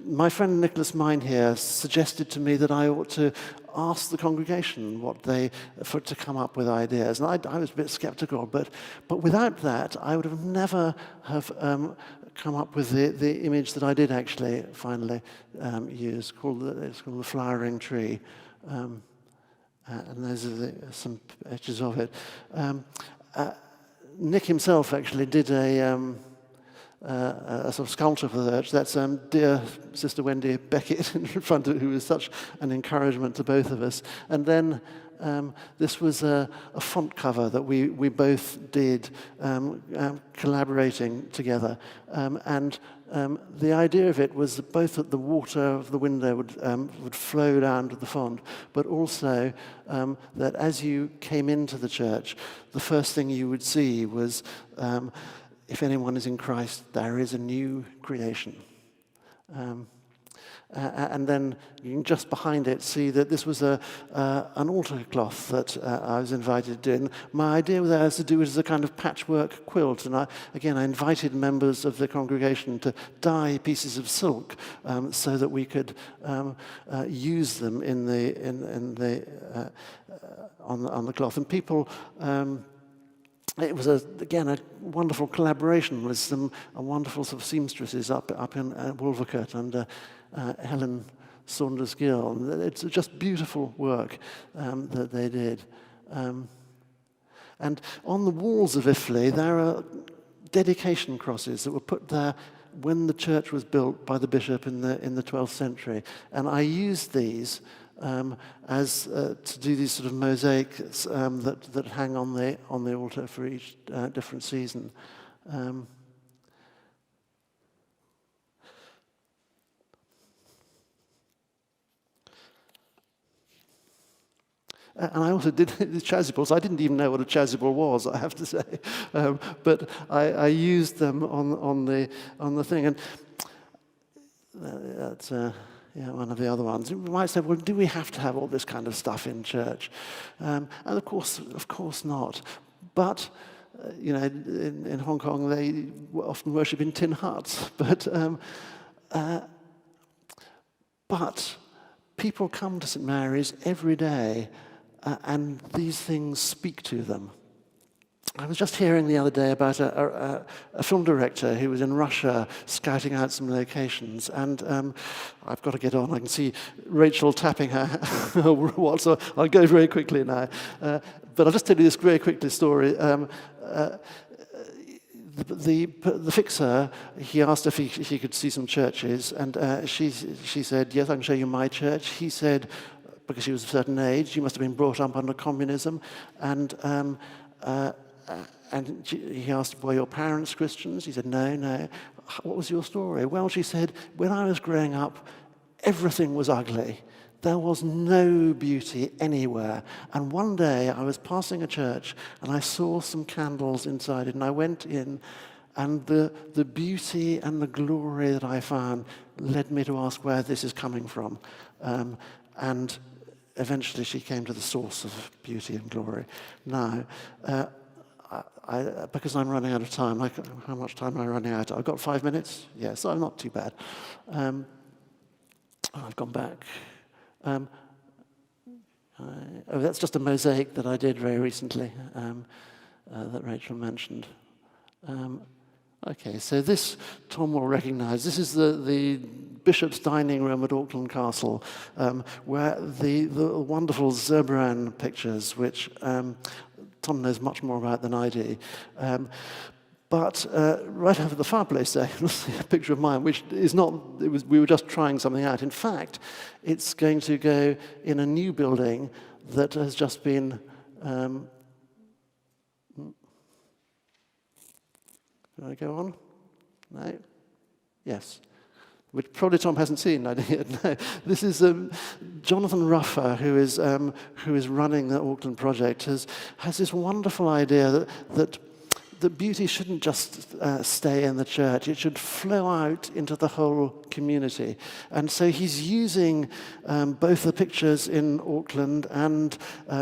S3: my friend Nicholas Mine here suggested to me that I ought to ask the congregation to come up with ideas. And I was a bit skeptical, but without that, I would have never have come up with the image that I did actually finally use. It's called the flowering tree. And those are some pictures of it. Nick himself actually did a sort of sculpture for the church. That's dear Sister Wendy Beckett in front of, who was such an encouragement to both of us. And then this was a font cover that we both did, collaborating together. And the idea of it was that both that the water of the window would flow down to the font, but also that as you came into the church, the first thing you would see was if anyone is in Christ, there is a new creation. And then you can just behind it see that this was an altar cloth that I was invited to do. And my idea there was to do it as a kind of patchwork quilt. And I invited members of the congregation to dye pieces of silk so that we could use them on the cloth. And people. It was, again, a wonderful collaboration with some wonderful sort of seamstresses up in Wolvercote and Helen Saunders-Gill. It's just beautiful work that they did. And on the walls of Iffley, there are dedication crosses that were put there when the church was built by the bishop in the 12th century. And I used these to do these sort of mosaics that hang on the altar for each different season. And I also did the chasubles. I didn't even know what a chasuble was, I have to say, but I used them on the thing, and that's. One of the other ones. You might say, well, do we have to have all this kind of stuff in church? And of course not. But, in Hong Kong, they often worship in tin huts. But people come to St. Mary's every day, and these things speak to them. I was just hearing the other day about a film director who was in Russia scouting out some locations, and I've got to get on. I can see Rachel tapping her watch, so I'll go very quickly now. But I'll just tell you this very quickly story. The fixer, he asked if he could see some churches, and she said, yes, I can show you my church. He said, because she was of a certain age, you must have been brought up under communism, and he asked, were your parents Christians? He said, no. What was your story? Well, she said, when I was growing up, everything was ugly. There was no beauty anywhere. And one day I was passing a church and I saw some candles inside it, and I went in, and the beauty and the glory that I found led me to ask where this is coming from. And eventually she came to the source of beauty and glory. Now, because I'm running out of time, how much time am I running out? I've got 5 minutes? Yes, I'm not too bad. I've gone back. That's just a mosaic that I did very recently that Rachel mentioned. Okay, so this Tom will recognize. This is the bishop's dining room at Auckland Castle, where the wonderful Zerberan pictures, which Tom knows much more about than I do. But right over the fireplace there, you'll see a picture of mine, which is not, we were just trying something out. In fact, it's going to go in a new building that has just been, can I go on? No? Yes. which probably Tom hasn't seen. I didn't know. This is Jonathan Ruffer, who is running the Auckland project, has this wonderful idea that beauty shouldn't just stay in the church; it should flow out into the whole community. And so he's using both the pictures in Auckland, and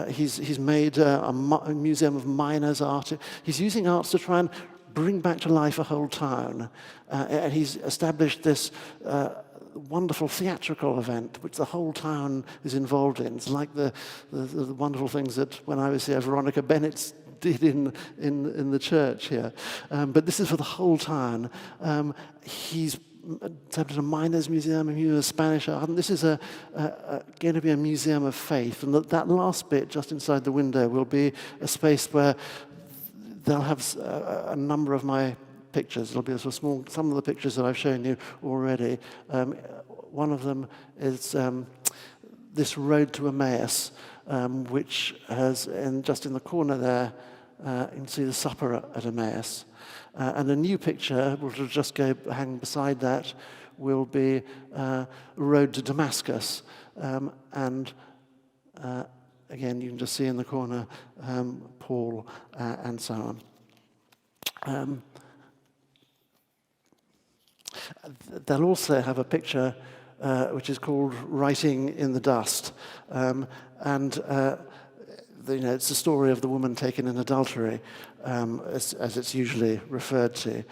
S3: he's made a museum of miners' art. He's using arts to try and bring back to life a whole town. And he's established this wonderful theatrical event, which the whole town is involved in. It's like the wonderful things that, when I was here, Veronica Bennett did in the church here. But this is for the whole town. He's established a miners' museum, a museum of Spanish art, and this is going to be a museum of faith. And that last bit, just inside the window, will be a space where they'll have a number of my pictures. It'll be a sort of small, some of the pictures that I've shown you already. One of them is this road to Emmaus, which has, just in the corner there, you can see the supper at Emmaus. And a new picture, which will just go hang beside that, will be road to Damascus. Again, you can just see in the corner Paul and so on. They'll also have a picture which is called Writing in the Dust. It's the story of the woman taken in adultery, as it's usually referred to.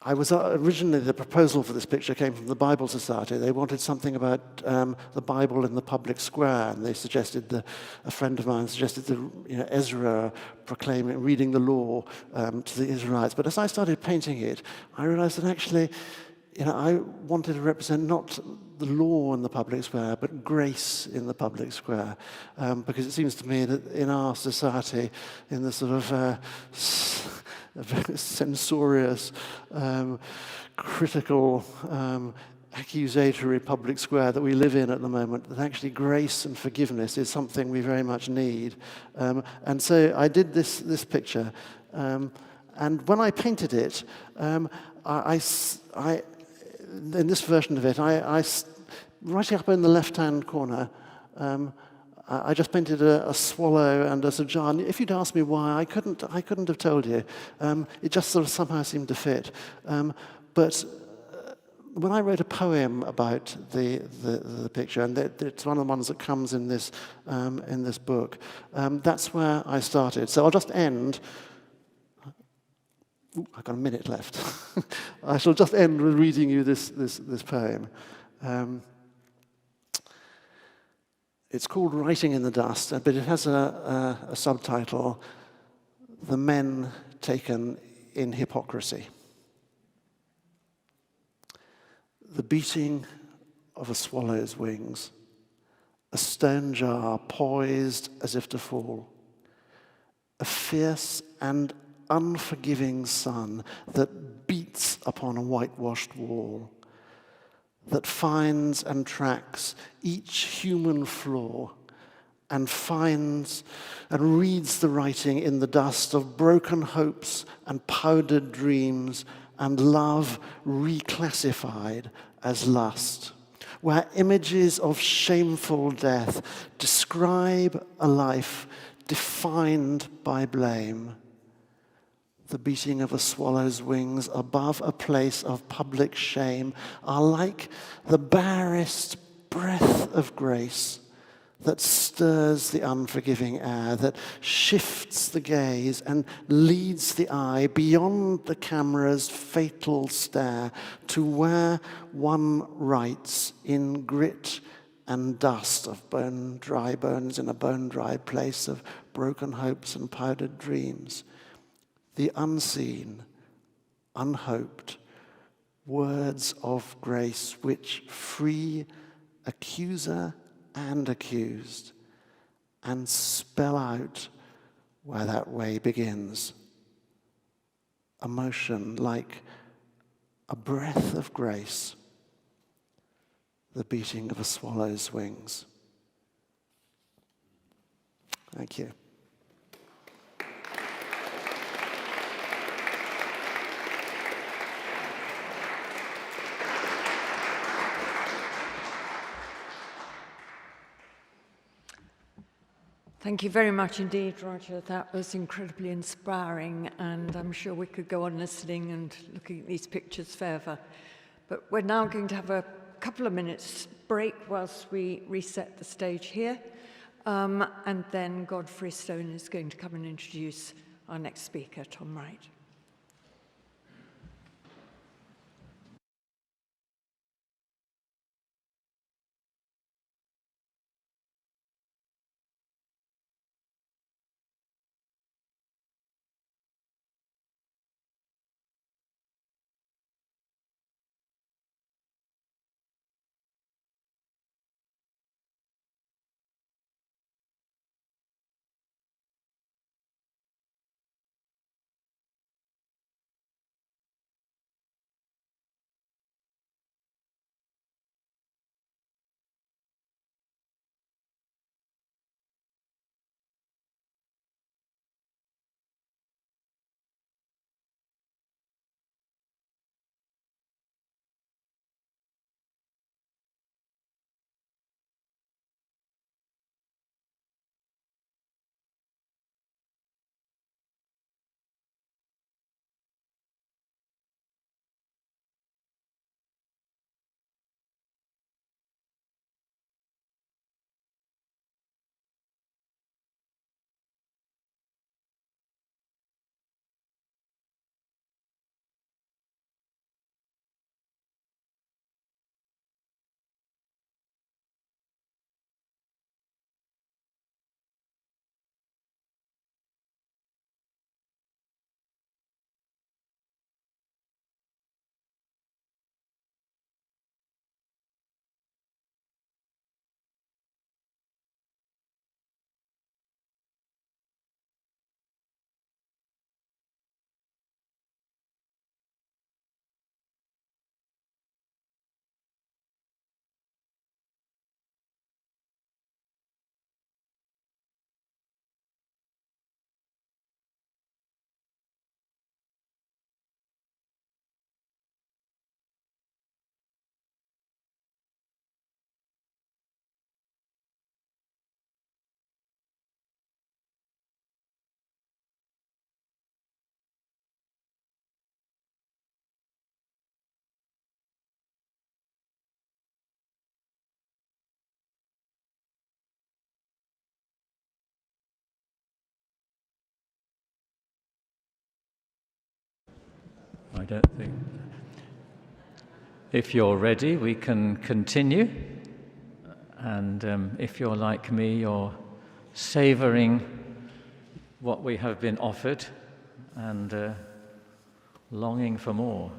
S3: Originally, the proposal for this picture came from the Bible Society. They wanted something about the Bible in the public square, and they suggested a friend of mine suggested Ezra proclaiming, reading the law to the Israelites. But as I started painting it, I realized that actually, I wanted to represent not the law in the public square, but grace in the public square, because it seems to me that in our society, in the sort of a very censorious, critical, accusatory public square that we live in at the moment, that actually grace and forgiveness is something we very much need. And so I did this picture, and when I painted it, in this version of it, right up in the left-hand corner, I just painted a swallow and a jar. If you'd asked me why, I couldn't have told you. It just sort of somehow seemed to fit. But when I wrote a poem about the picture, and it's one of the ones that comes in this book, that's where I started. So I'll just end. I've got a minute left. I shall just end with reading you this poem. It's called Writing in the Dust, but it has a subtitle, The Men Taken in Hypocrisy. The beating of a swallow's wings, a stone jar poised as if to fall, a fierce and unforgiving sun that beats upon a whitewashed wall, that finds and tracks each human flaw and finds and reads the writing in the dust of broken hopes and powdered dreams and love reclassified as lust, where images of shameful death describe a life defined by blame. The beating of a swallow's wings above a place of public shame are like the barest breath of grace that stirs the unforgiving air, that shifts the gaze and leads the eye beyond the camera's fatal stare to where one writes in grit and dust of dry bones in a bone-dry place of broken hopes and powdered dreams. The unseen, unhoped words of grace which free accuser and accused and spell out where that way begins. A motion like a breath of grace, the beating of a swallow's wings. Thank you.
S2: Thank you very much indeed, Roger. That was incredibly inspiring, and I'm sure we could go on listening and looking at these pictures forever. But we're now going to have a couple of minutes break whilst we reset the stage here, and then Godfrey Stone is going to come and introduce our next speaker, Tom Wright.
S4: I don't think. If you're ready, we can continue. And if you're like me, you're savouring what we have been offered and longing for more.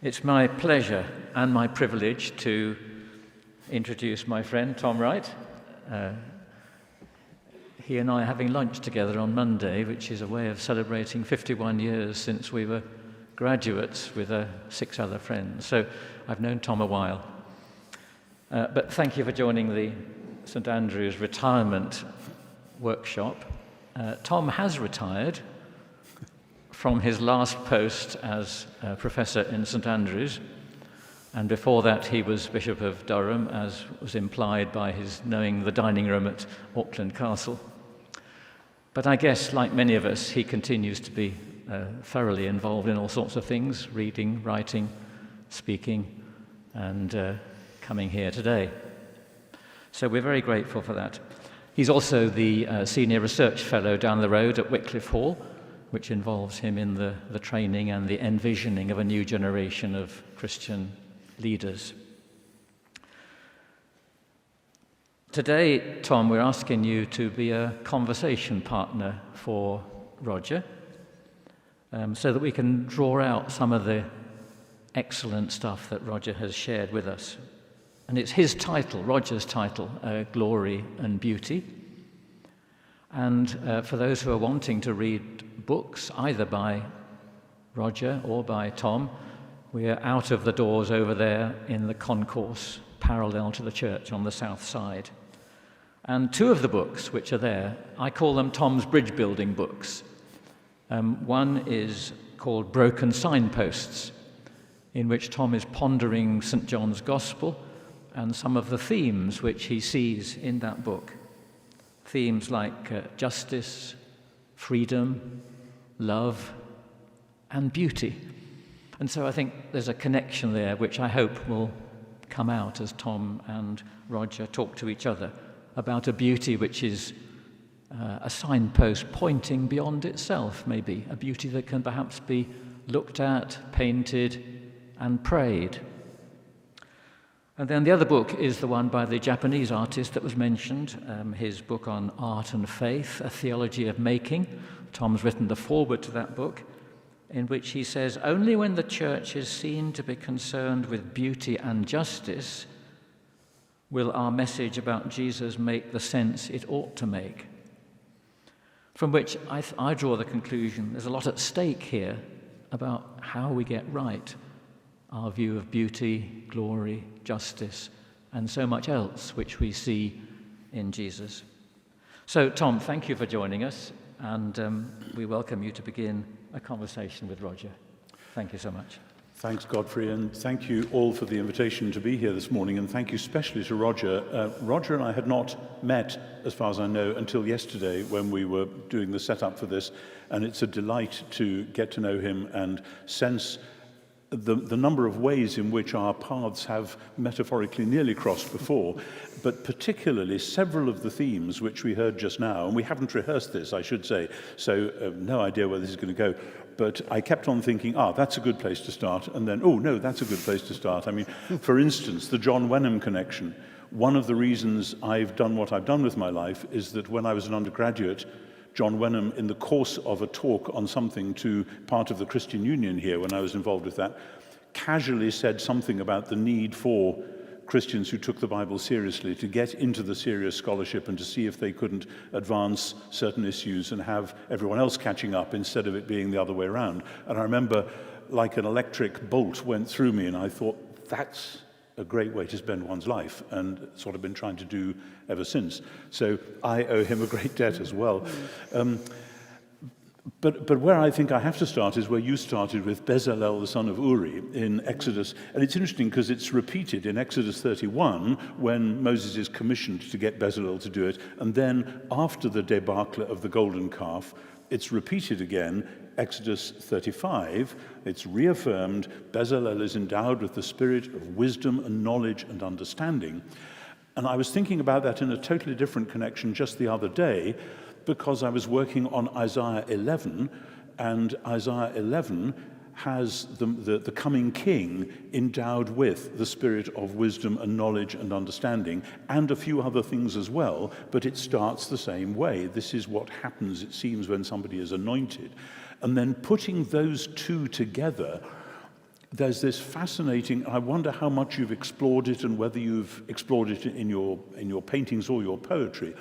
S4: It's my pleasure and my privilege to introduce my friend Tom Wright. He and I are having lunch together on Monday, which is a way of celebrating 51 years since we were graduates with 6 other friends. So I've known Tom a while. But thank you for joining the St Andrew's retirement workshop. Tom has retired from his last post as professor in St Andrews, and before that he was Bishop of Durham, as was implied by his knowing the dining room at Auckland Castle. But I guess, like many of us, he continues to be thoroughly involved in all sorts of things, reading, writing, speaking, and coming here today. So we're very grateful for that. He's also the Senior Research Fellow down the road at Wycliffe Hall, which involves him in the training and the envisioning of a new generation of Christian leaders. Today, Tom, we're asking you to be a conversation partner for Roger, so that we can draw out some of the excellent stuff that Roger has shared with us. And it's his title, Roger's title, Glory and Beauty. And for those who are wanting to read books, either by Roger or by Tom, we are out of the doors over there in the concourse, parallel to the church on the south side. And 2 of the books which are there, I call them Tom's bridge building books. One is called Broken Signposts, in which Tom is pondering St. John's Gospel and some of the themes which he sees in that book. themes like justice, freedom, love, and beauty. And so I think there's a connection there which I hope will come out as Tom and Roger talk to each other about a beauty which is a signpost pointing beyond itself, maybe, a beauty that can perhaps be looked at, painted, and prayed. And then the other book is the one by the Japanese artist that was mentioned, his book on art and faith, A Theology of Making. Tom's written the foreword to that book, in which he says, only when the church is seen to be concerned with beauty and justice will our message about Jesus make the sense it ought to make. From which I draw the conclusion there's a lot at stake here about how we get right our view of beauty, glory, justice, and so much else which we see in Jesus. So, Tom, thank you for joining us, and we welcome you to begin a conversation with Roger. Thank you so much.
S5: Thanks, Godfrey, and thank you all for the invitation to be here this morning, and thank you especially to Roger. Roger and I had not met, as far as I know, until yesterday when we were doing the setup for this, and it's a delight to get to know him and sense the number of ways in which our paths have metaphorically nearly crossed before, but particularly several of the themes which we heard just now, and we haven't rehearsed this, I should say, so no idea where this is going to go, but I kept on thinking, that's a good place to start, and then, oh no, that's a good place to start. I mean, for instance, the John Wenham connection. One of the reasons I've done what I've done with my life is that when I was an undergraduate, John Wenham, in the course of a talk on something to part of the Christian Union here, when I was involved with that, casually said something about the need for Christians who took the Bible seriously to get into the serious scholarship and to see if they couldn't advance certain issues and have everyone else catching up instead of it being the other way around. And I remember, like an electric bolt went through me, and I thought, that's a great way to spend one's life, and sort of been trying to do ever since. So I owe him a great debt as well. But where I think I have to start is where you started with Bezalel, the son of Uri, in Exodus. And it's interesting because it's repeated in Exodus 31 when Moses is commissioned to get Bezalel to do it. And then after the debacle of the golden calf, it's repeated again, Exodus 35. It's reaffirmed, Bezalel is endowed with the spirit of wisdom and knowledge and understanding. And I was thinking about that in a totally different connection just the other day, because I was working on Isaiah 11, and Isaiah 11 has the coming king endowed with the spirit of wisdom and knowledge and understanding, and a few other things as well, but it starts the same way. This is what happens, it seems, when somebody is anointed. And then putting those two together, there's this fascinating, I wonder how much you've explored it and whether you've explored it in your paintings or your poetry,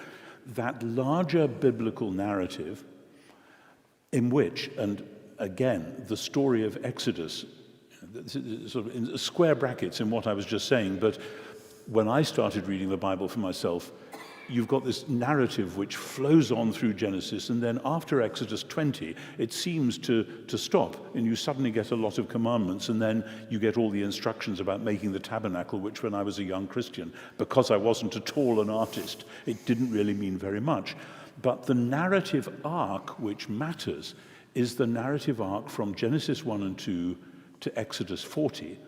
S5: that larger biblical narrative in which, and again, the story of Exodus, sort of in square brackets in what I was just saying, but when I started reading the Bible for myself, you've got this narrative which flows on through Genesis, and then after Exodus 20, it seems to stop, and you suddenly get a lot of commandments, and then you get all the instructions about making the tabernacle, which when I was a young Christian, because I wasn't at all an artist, it didn't really mean very much. But the narrative arc which matters is the narrative arc from Genesis 1 and 2 to Exodus 40,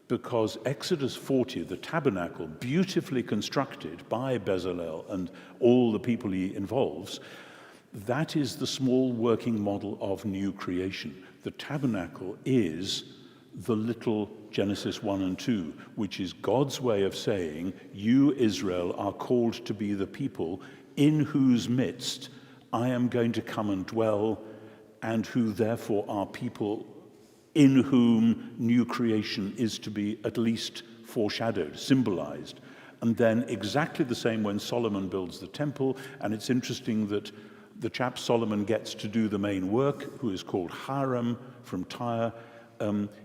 S5: because Exodus 40, the tabernacle, beautifully constructed by Bezalel and all the people he involves, that is the small working model of new creation. The tabernacle is the little Genesis 1 and 2, which is God's way of saying, you, Israel, are called to be the people in whose midst I am going to come and dwell, and who therefore are people in whom new creation is to be at least foreshadowed, symbolized. And then exactly the same when Solomon builds the temple, and it's interesting that the chap Solomon gets to do the main work, who is called Hiram from Tyre,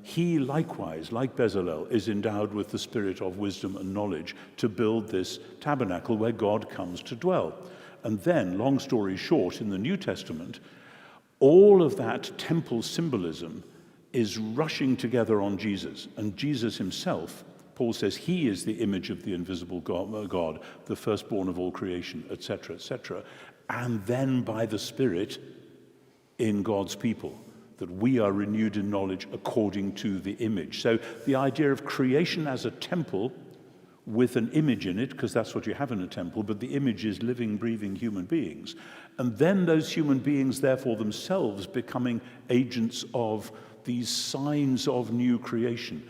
S5: he likewise, like Bezalel, is endowed with the spirit of wisdom and knowledge to build this tabernacle where God comes to dwell. And then, long story short, in the New Testament, all of that temple symbolism is rushing together on Jesus. And Jesus himself, Paul says he is the image of the invisible God, the firstborn of all creation, etc., etc. And then by the Spirit in God's people, that we are renewed in knowledge according to the image. So the idea of creation as a temple with an image in it, because that's what you have in a temple, but the image is living, breathing human beings. And then those human beings, therefore, themselves becoming agents of these signs of new creation.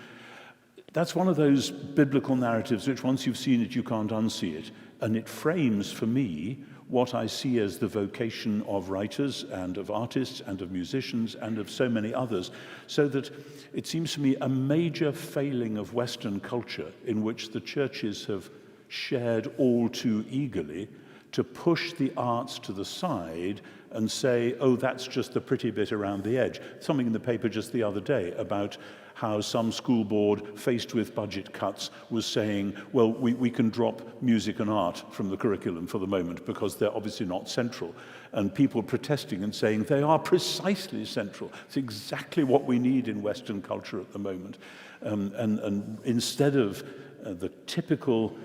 S5: That's one of those biblical narratives which once you've seen it, you can't unsee it. And it frames for me what I see as the vocation of writers and of artists and of musicians and of so many others, so that it seems to me a major failing of Western culture in which the churches have shared all too eagerly to push the arts to the side and say, oh, that's just the pretty bit around the edge. Something in the paper just the other day about how some school board, faced with budget cuts, was saying, well, we can drop music and art from the curriculum for the moment because they're obviously not central. And people protesting and saying they are precisely central. It's exactly what we need in Western culture at the moment. And instead of the typical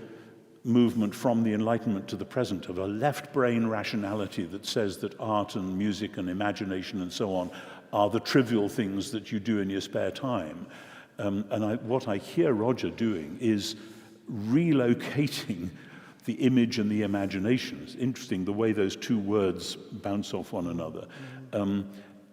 S5: movement from the Enlightenment to the present of a left brain rationality that says that art and music and imagination and so on are the trivial things that you do in your spare time. What I hear Roger doing is relocating the image and the imagination. It's interesting the way those two words bounce off one another.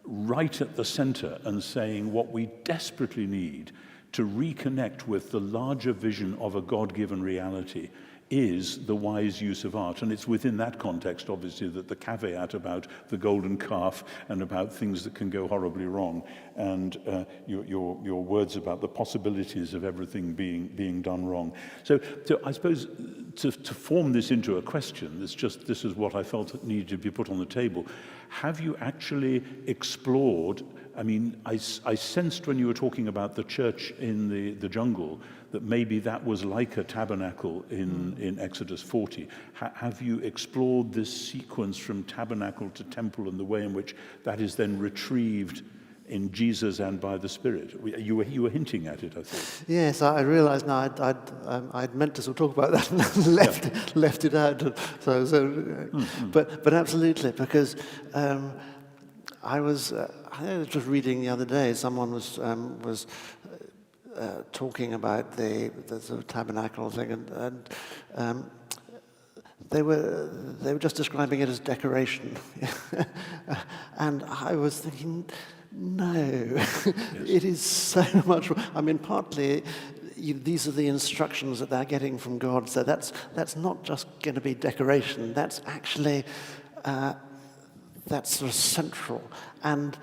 S5: Right at the center and saying what we desperately need to reconnect with the larger vision of a God-given reality is the wise use of art. And it's within that context, obviously, that the caveat about the golden calf and about things that can go horribly wrong, and your words about the possibilities of everything being done wrong. So I suppose to form this into a question, this is what I felt needed to be put on the table. Have you actually explored, I mean, I sensed when you were talking about the church in the jungle that maybe that was like a tabernacle in Exodus 40. Have you explored this sequence from tabernacle to temple and the way in which that is then retrieved in Jesus and by the Spirit? You were hinting at it, I thought.
S3: Yes, I realised now I'd meant to sort of talk about that and left it out. But absolutely, because I was just reading the other day. Someone was talking about the sort of tabernacle thing, and they were just describing it as decoration, and I was thinking, no, yes. It is so much. I mean, partly these are the instructions that they're getting from God, so that's not just going to be decoration. That's actually that's sort of central. And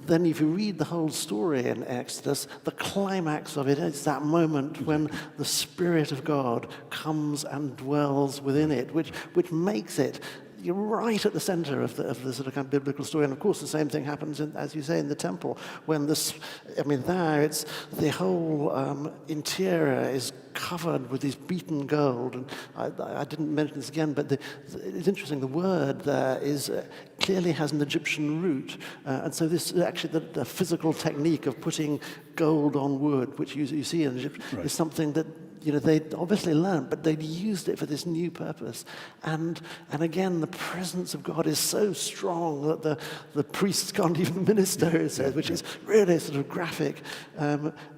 S3: then if you read the whole story in Exodus, the climax of it is that moment when the Spirit of God comes and dwells within it, which makes it, you're right at the center of the sort of kind of biblical story. And of course the same thing happens, as you say, in the temple, when there it's the whole interior is covered with this beaten gold. And I didn't mention this again, but it's interesting, the word there is clearly has an Egyptian root. And so this is actually the physical technique of putting gold on wood, which you see in Egypt, right, is something that they'd obviously learned, but they'd used it for this new purpose. And again, the presence of God is so strong that the priests can't even minister, it says, which is really sort of graphic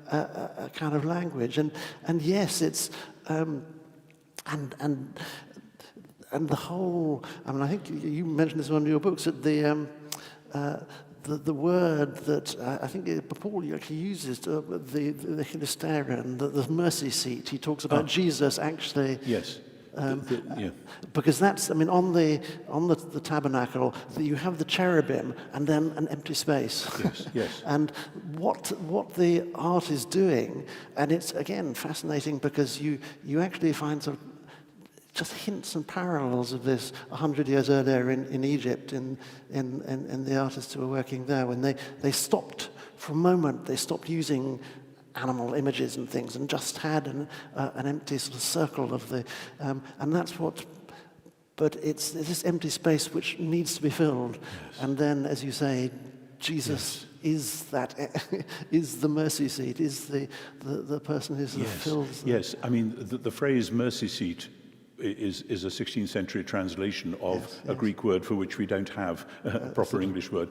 S3: a kind of language. And yes, it's and the whole. I mean, I think you mentioned this in one of your books that the word that I think Paul actually uses, the Hilasterion, the mercy seat. He talks about Jesus actually.
S5: Yes.
S3: Because that's, I mean, on the tabernacle, you have the cherubim and then an empty space.
S5: Yes, yes.
S3: And what the art is doing, and it's again fascinating because you actually find sort of just hints and parallels of this 100 years earlier in Egypt, in the artists who were working there, when they stopped for a moment, they stopped using animal images and things and just had an empty sort of circle of the, and that's what, but it's this empty space which needs to be filled. Yes. And then, as you say, Jesus is is the mercy seat, is the person who sort of fills.
S5: Yes, I mean, the phrase mercy seat is a 16th century translation of a Greek word for which we don't have a proper English word,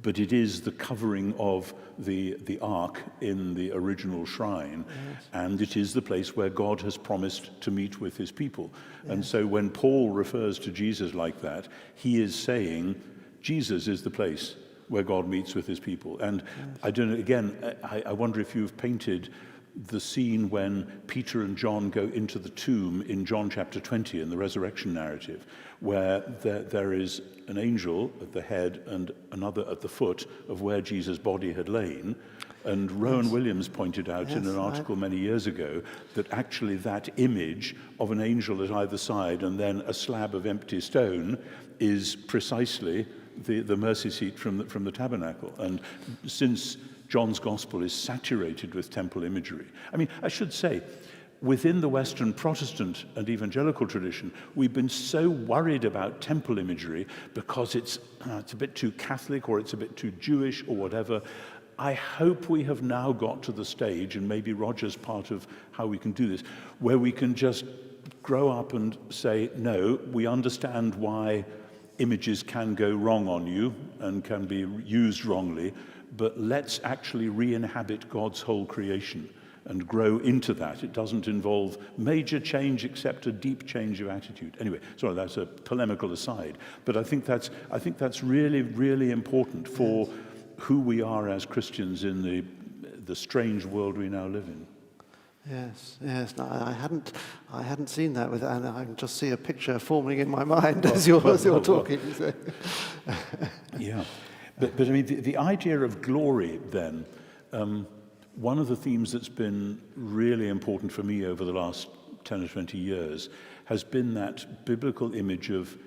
S5: but it is the covering of the ark in the original shrine, and it is the place where God has promised to meet with his people. And so when Paul refers to Jesus like that, he is saying Jesus is the place where God meets with his people. And I don't know, again, I wonder if you've painted the scene when Peter and John go into the tomb in John chapter 20 in the resurrection narrative, where there is an angel at the head and another at the foot of where Jesus' body had lain. And Rowan Williams pointed out in an article many years ago that actually that image of an angel at either side and then a slab of empty stone is precisely the mercy seat from the tabernacle. And since John's gospel is saturated with temple imagery, I mean, I should say, within the Western Protestant and evangelical tradition, we've been so worried about temple imagery because it's a bit too Catholic or it's a bit too Jewish or whatever. I hope we have now got to the stage, and maybe Roger's part of how we can do this, where we can just grow up and say, no, we understand why images can go wrong on you and can be used wrongly, but let's actually re-inhabit God's whole creation and grow into that. It doesn't involve major change except a deep change of attitude. Anyway, sorry, that's a polemical aside, but I think that's really, really important for who we are as Christians in the strange world we now live in.
S3: Yes. No, I hadn't seen that with, and I can just see a picture forming in my mind as you're talking. So.
S5: Yeah, but I mean the idea of glory then. One of the themes that's been really important for me over the last 10 or 20 years has been that biblical image of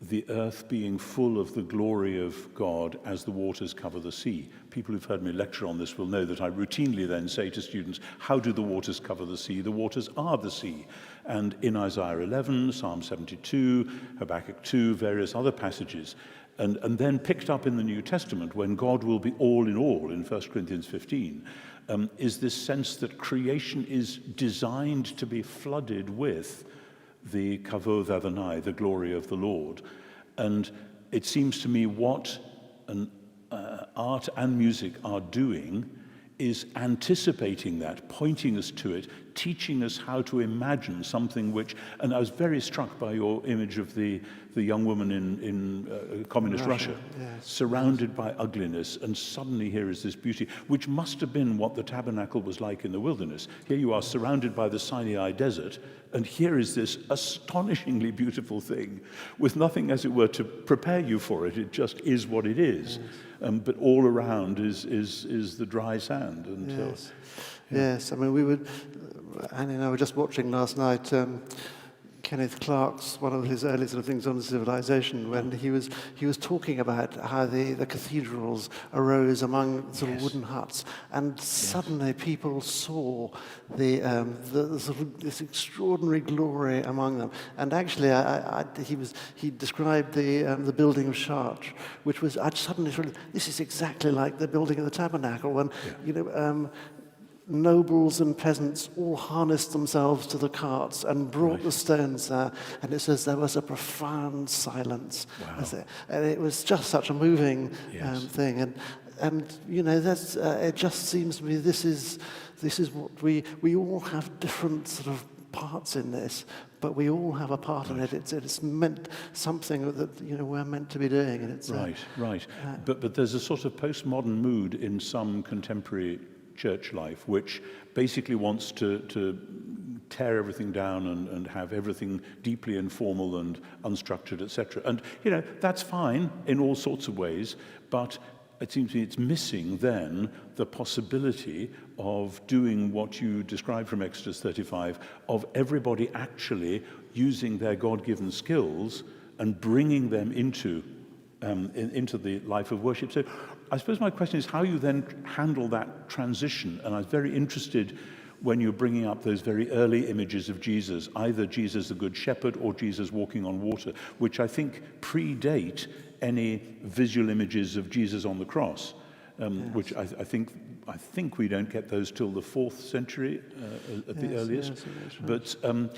S5: the earth being full of the glory of God as the waters cover the sea. People who've heard me lecture on this will know that I routinely then say to students, how do the waters cover the sea? The waters are the sea. And in Isaiah 11, Psalm 72, Habakkuk 2, various other passages, and then picked up in the New Testament when God will be all in 1 Corinthians 15, is this sense that creation is designed to be flooded with the kavod Adonai, the glory of the Lord. And it seems to me what art and music are doing is anticipating that, pointing us to it, teaching us how to imagine something which, and I was very struck by your image of the young woman in communist Russia, surrounded by ugliness, and suddenly here is this beauty, which must have been what the tabernacle was like in the wilderness. Here you are surrounded by the Sinai desert, and here is this astonishingly beautiful thing, with nothing, as it were, to prepare you for it. It just is what it is. But all around is the dry sand. And
S3: Yes, I mean, Annie and I were just watching last night Kenneth Clarke's, one of his early sort of things on civilization, when he was talking about how the cathedrals arose among sort of wooden huts, and suddenly people saw the sort of this extraordinary glory among them. And actually, he described the building of Chartres, which was, I suddenly thought, this is exactly like the building of the tabernacle, when nobles and peasants all harnessed themselves to the carts and brought the stones there, and it says there was a profound silence.
S5: Wow.
S3: And it was just such a moving thing, and that's it. Just seems to me this is what we all have different sort of parts in this, but we all have a part in it. It's meant something that we're meant to be doing, and it's
S5: right. But there's a sort of postmodern mood in some contemporary church life, which basically wants to tear everything down and have everything deeply informal and unstructured, etc. And, that's fine in all sorts of ways, but it seems to me it's missing then the possibility of doing what you described from Exodus 35, of everybody actually using their God-given skills and bringing them into the life of worship. So I suppose my question is how you then handle that transition. And I was very interested when you're bringing up those very early images of Jesus, either Jesus the Good Shepherd or Jesus walking on water, which I think predate any visual images of Jesus on the cross, which I think we don't get those till the 4th century at the earliest.
S3: Yes, that's right.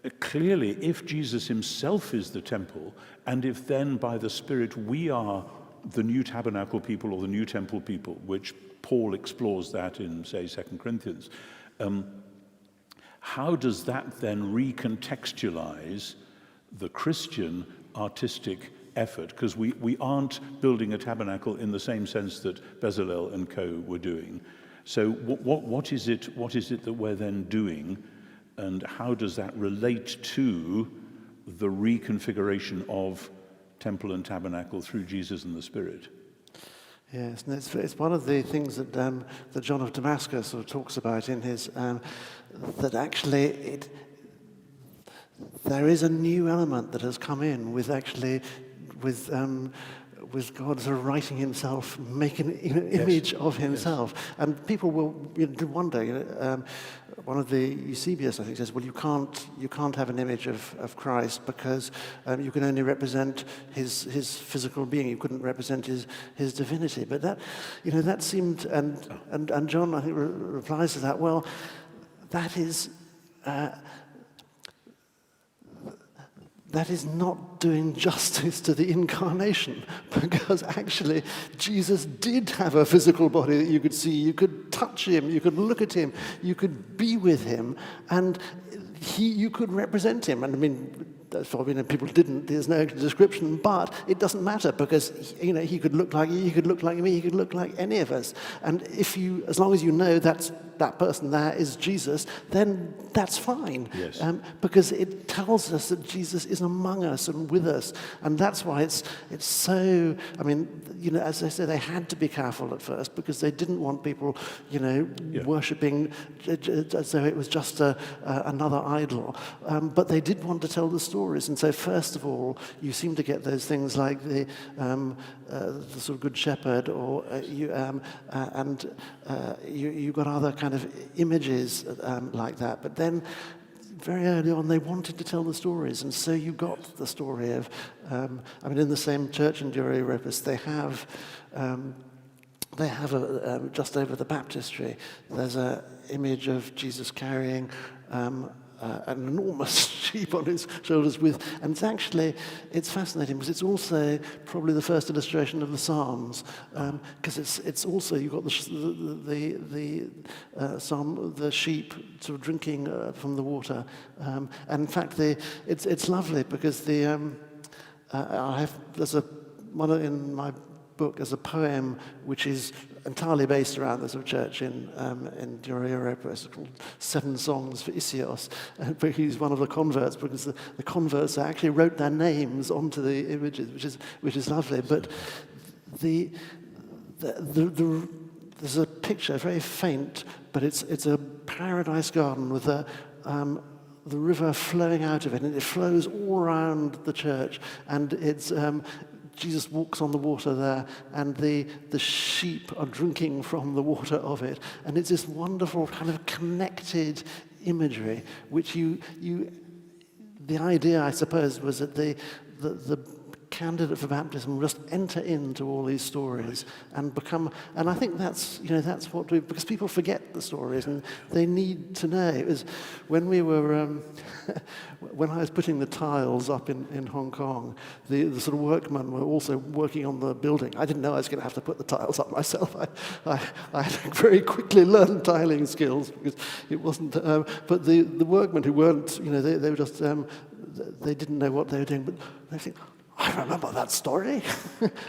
S5: But clearly, if Jesus himself is the temple, and if then by the Spirit we are the new tabernacle people or the new temple people, which Paul explores that in, say, 2 Corinthians, how does that then recontextualize the Christian artistic effort? Because we aren't building a tabernacle in the same sense that Bezalel and co. were doing. So what is it that we're then doing, and how does that relate to the reconfiguration of temple and tabernacle through Jesus and the Spirit?
S3: Yes, and it's one of the things that that John of Damascus sort of talks about in his that actually there is a new element that has come in with God sort of writing himself, making an image of himself, and people will wonder. One of the Eusebius, I think, says, "Well, you can't have an image of Christ because you can only represent his physical being. You couldn't represent his divinity." But that seemed, and John, I think, replies to that. Well, that is not doing justice to the incarnation, because actually Jesus did have a physical body that you could see, you could touch him, you could look at him, you could be with him, and you could represent him. And I mean, that's probably people didn't. There's no description, but it doesn't matter because he could look like you, he could look like me, he could look like any of us. And as long as you know that person there is Jesus, then that's fine.
S5: Yes.
S3: Because it tells us that Jesus is among us and with us, and that's why it's so. I mean, as I say, they had to be careful at first because they didn't want people, worshipping as though it was just another idol. But they did want to tell the stories, and so first of all, you seem to get those things like the sort of good shepherd, or you got other kind of images like that. But then, very early on, they wanted to tell the stories, and so you got the story of. In the same church in Dura Europos, they have just over the baptistry. There's an image of Jesus carrying an enormous sheep on his shoulders and it's fascinating because it's also probably the first illustration of the Psalms, because it's also, you've got the psalm, the sheep sort of drinking from the water, and in fact it's lovely because there's one in my book as a poem which is entirely based around the sort of church in Dura Europos. It's called 7 Songs for Isios. But he's one of the converts because the converts actually wrote their names onto the images, which is lovely. But there's a picture, very faint, but it's a paradise garden with the river flowing out of it, and it flows all around the church, and it's Jesus walks on the water there, and the sheep are drinking from the water of it. And it's this wonderful kind of connected imagery, which the idea, I suppose, was that the candidate for baptism will just enter into all these stories and become, and I think that's what because people forget the stories and they need to know. It was when we were, when I was putting the tiles up in Hong Kong, the sort of workmen were also working on the building. I didn't know I was going to have to put the tiles up myself. I very quickly learned tiling skills because it wasn't, but the workmen who weren't, they were just, they didn't know what they were doing, but they think, I remember that story.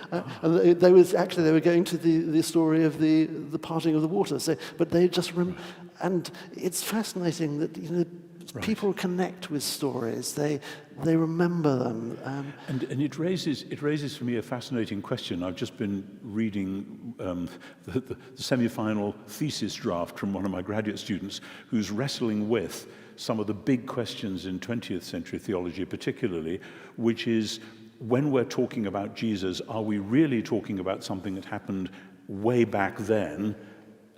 S3: And they were going to the story of the parting of the water. So, but they just and it's fascinating that people connect with stories. They remember them.
S5: And it raises for me a fascinating question. I've just been reading the semi-final thesis draft from one of my graduate students who's wrestling with some of the big questions in 20th century theology particularly, which is, when we're talking about Jesus, are we really talking about something that happened way back then,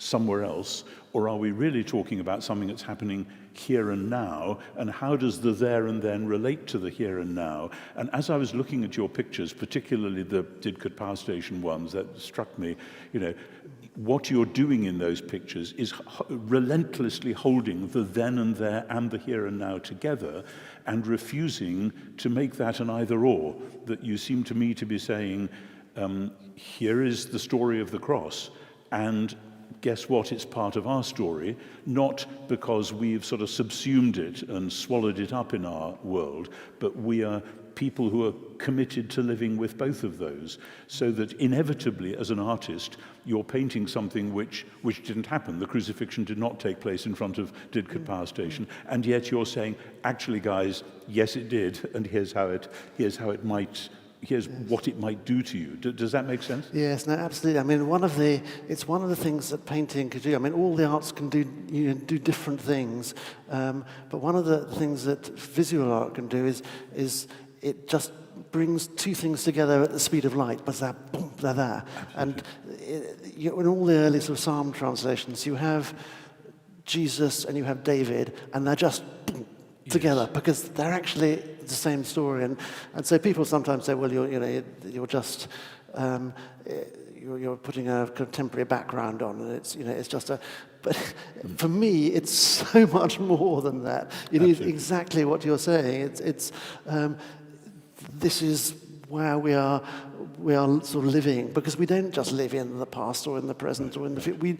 S5: somewhere else, or are we really talking about something that's happening here and now, and how does the there and then relate to the here and now? And as I was looking at your pictures, particularly the Didcot Power Station ones, that struck me, what you're doing in those pictures is relentlessly holding the then and there and the here and now together, and refusing to make that an either-or, that you seem to me to be saying, here is the story of the cross, and guess what? It's part of our story, not because we've sort of subsumed it and swallowed it up in our world, but we are people who are committed to living with both of those, so that inevitably, as an artist, you're painting something which didn't happen. The crucifixion did not take place in front of Didcot Power Station, and yet you're saying, actually, guys, yes, it did, and here's what it might do to you. Does that make sense?
S3: Yes, no, absolutely. I mean, it's one of the things that painting could do. I mean, all the arts can do different things, but one of the things that visual art can do is it just brings two things together at the speed of light. But that, boom, they're there. And in all the early sort of psalm translations, you have Jesus and you have David, and they're just boom, together, because they're actually the same story. And so people sometimes say, well, you're just you're putting a contemporary background on, and it's just a. But for me, it's so much more than that. It is exactly what you're saying. This is where we are sort of living, because we don't just live in the past or in the present or in the future.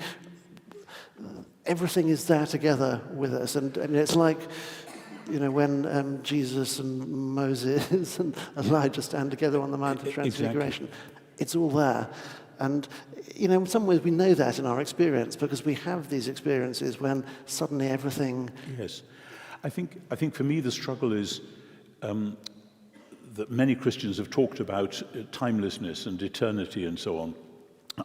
S3: Everything is there together with us, and it's like, when Jesus and Moses and Elijah stand together on the Mount of Transfiguration. Exactly. It's all there. And, in some ways we know that in our experience, because we have these experiences when suddenly everything...
S5: Yes. I think for me the struggle is that many Christians have talked about timelessness and eternity and so on.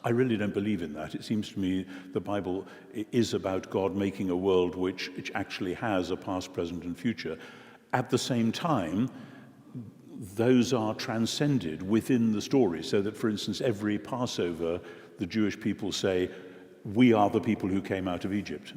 S5: I really don't believe in that. It seems to me the Bible is about God making a world which actually has a past, present, and future. At the same time, those are transcended within the story, so that, for instance, every Passover, the Jewish people say, we are the people who came out of Egypt,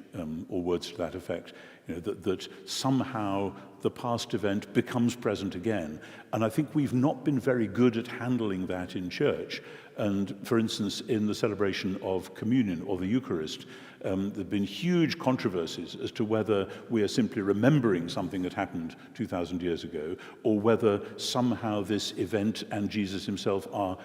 S5: or words to that effect. That somehow the past event becomes present again. And I think we've not been very good at handling that in church. And for instance, in the celebration of communion or the Eucharist, there have been huge controversies as to whether we are simply remembering something that happened 2,000 years ago, or whether somehow this event and Jesus himself are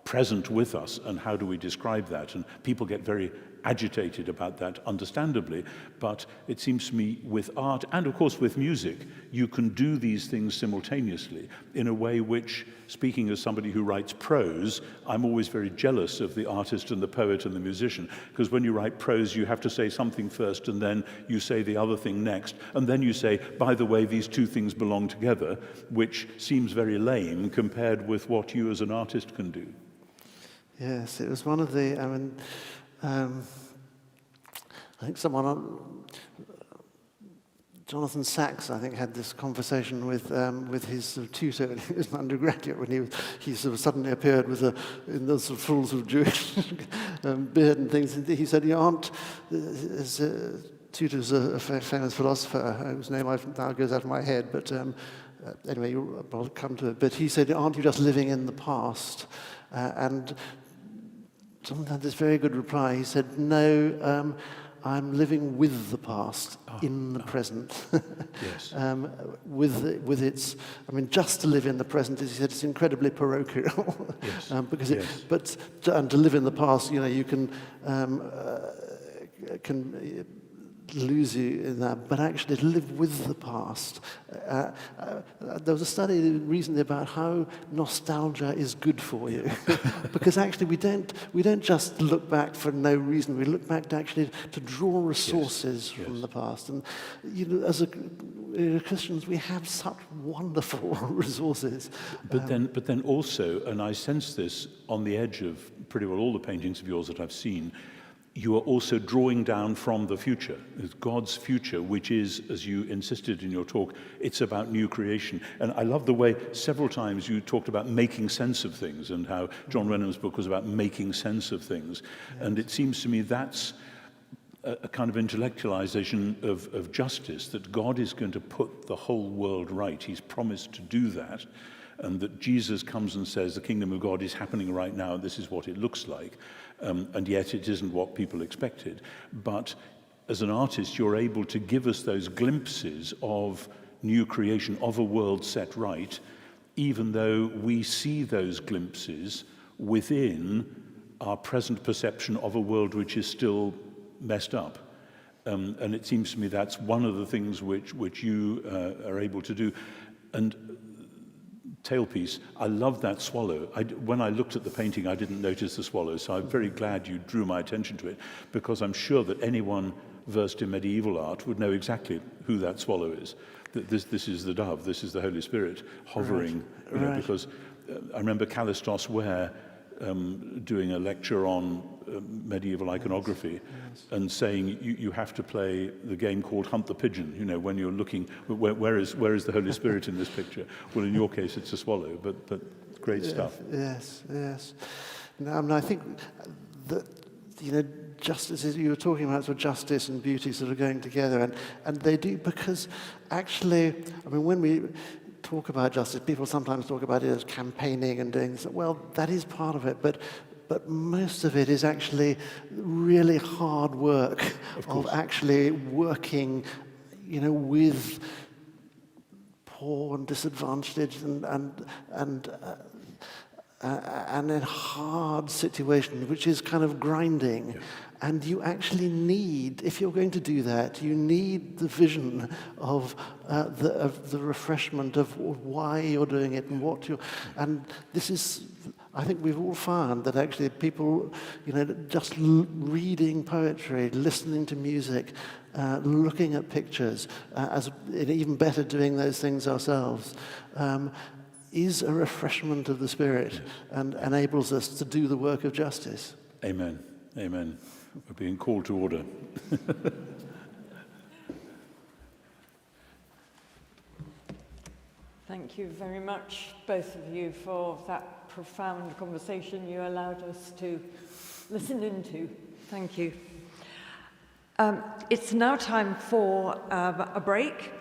S5: present with us, and how do we describe that? And people get very agitated about that, understandably, but it seems to me with art, and of course with music, you can do these things simultaneously in a way which, speaking as somebody who writes prose, I'm always very jealous of the artist and the poet and the musician, because when you write prose, you have to say something first, and then you say the other thing next, and then you say, by the way, these two things belong together, which seems very lame compared with what you as an artist can do.
S3: Yes, it was one of the, I think Jonathan Sacks, I think, had this conversation with his sort of tutor when he was an undergraduate, when he sort of suddenly appeared in those sort of full sort of Jewish beard and things. And he said, his tutor's a famous philosopher whose name now goes out of my head, but anyway, I'll come to it. But he said, aren't you just living in the past? And someone had this very good reply. He said, no, I'm living with the past in the present.
S5: Yes.
S3: with its, just to live in the present, as he said, it's incredibly parochial.
S5: Yes.
S3: Because
S5: yes.
S3: To live in the past, you can lose you in that, but actually to live with the past. There was a study recently about how nostalgia is good for you, because actually we don't just look back for no reason. We look back to draw resources from the past, and as Christians we have such wonderful resources.
S5: But then also, and I sense this on the edge of pretty well all the paintings of yours that I've seen, you are also drawing down from the future. It's God's future, which is, as you insisted in your talk, it's about new creation. And I love the way several times you talked about making sense of things, and how John Renham's book was about making sense of things. Yes. And it seems to me that's a kind of intellectualization of justice, that God is going to put the whole world right. He's promised to do that, and that Jesus comes and says the kingdom of God is happening right now, and this is what it looks like, and yet it isn't what people expected. But as an artist, you're able to give us those glimpses of new creation, of a world set right, even though we see those glimpses within our present perception of a world which is still messed up. And it seems to me that's one of the things which you are able to do. And tailpiece, I love that swallow. When I looked at the painting, I didn't notice the swallow, so I'm very glad you drew my attention to it, because I'm sure that anyone versed in medieval art would know exactly who that swallow is. That this is the dove, this is the Holy Spirit hovering.
S3: Right.
S5: You know,
S3: Right.
S5: because I remember Callistos Ware doing a lecture on medieval iconography, and saying you have to play the game called Hunt the Pigeon, you know, when you're looking, where is the Holy Spirit in this picture? Well, in your case, it's a swallow, but great stuff.
S3: Yes. No, I mean, I think that, you know, justice, you were talking about sort of justice and beauty sort of going together, and they do, because actually, I mean, when we talk about justice, people sometimes talk about it as campaigning and doing this. Well, that is part of it, but most of it is actually really hard work of actually working, you know, with poor and disadvantaged and in hard situations, which is kind of grinding. Yeah. And you actually need, if you're going to do that, you need the vision of the refreshment of why you're doing it and what you're. And this is, I think we've all found that actually people, you know, just reading poetry, listening to music, looking at pictures, as even better doing those things ourselves, is a refreshment of the spirit and enables us to do the work of justice.
S5: Amen. Amen. We're being called to order.
S2: Thank you very much, both of you, for that profound conversation you allowed us to listen into. Thank you. It's now time for a break.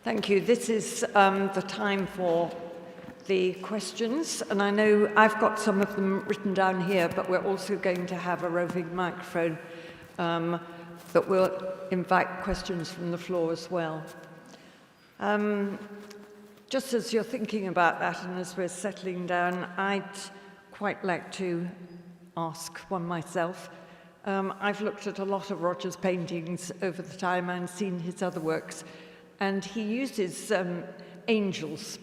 S2: Thank you. This is the time for the questions, and I know I've got some of them written down here, but we're also going to have a roving microphone that will invite questions from the floor as well. Just as you're thinking about that and as we're settling down, I'd quite like to ask one myself. I've looked at a lot of Roger's paintings over the time and seen his other works, and he uses angels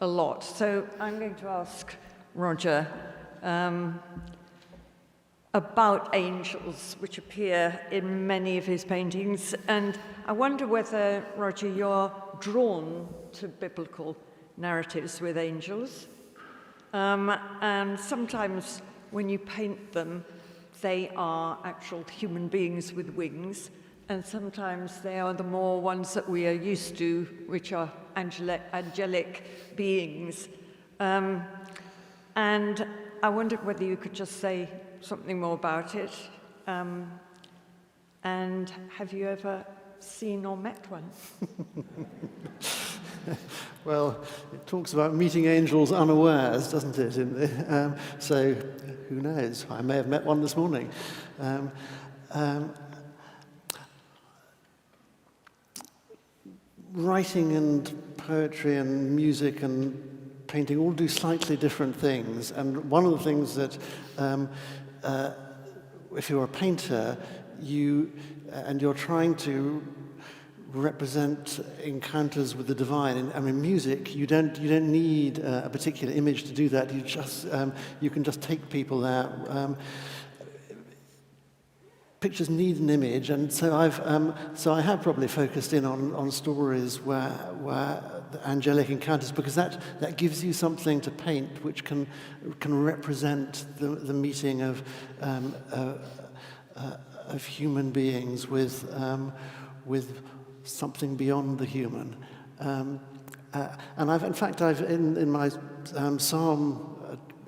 S2: a lot. So I'm going to ask Roger about angels, which appear in many of his paintings. And I wonder whether, Roger, you're drawn to biblical narratives with angels. And sometimes when you paint them, they are actual human beings with wings. And sometimes they are the more ones that we are used to, which are angelic beings. And I wondered whether you could just say something more about it. And have you ever seen or met one?
S3: Well, it talks about meeting angels unawares, doesn't it? So who knows? I may have met one this morning. Writing and poetry and music and painting all do slightly different things. And one of the things that, if you're a painter, you're trying to represent encounters with the divine. I mean, music, you don't need a particular image to do that. You can just take people there. Pictures need an image, and so I have probably focused in on stories where the angelic encounters, because that gives you something to paint which can represent the meeting of human beings with something beyond the human. And I've in my psalm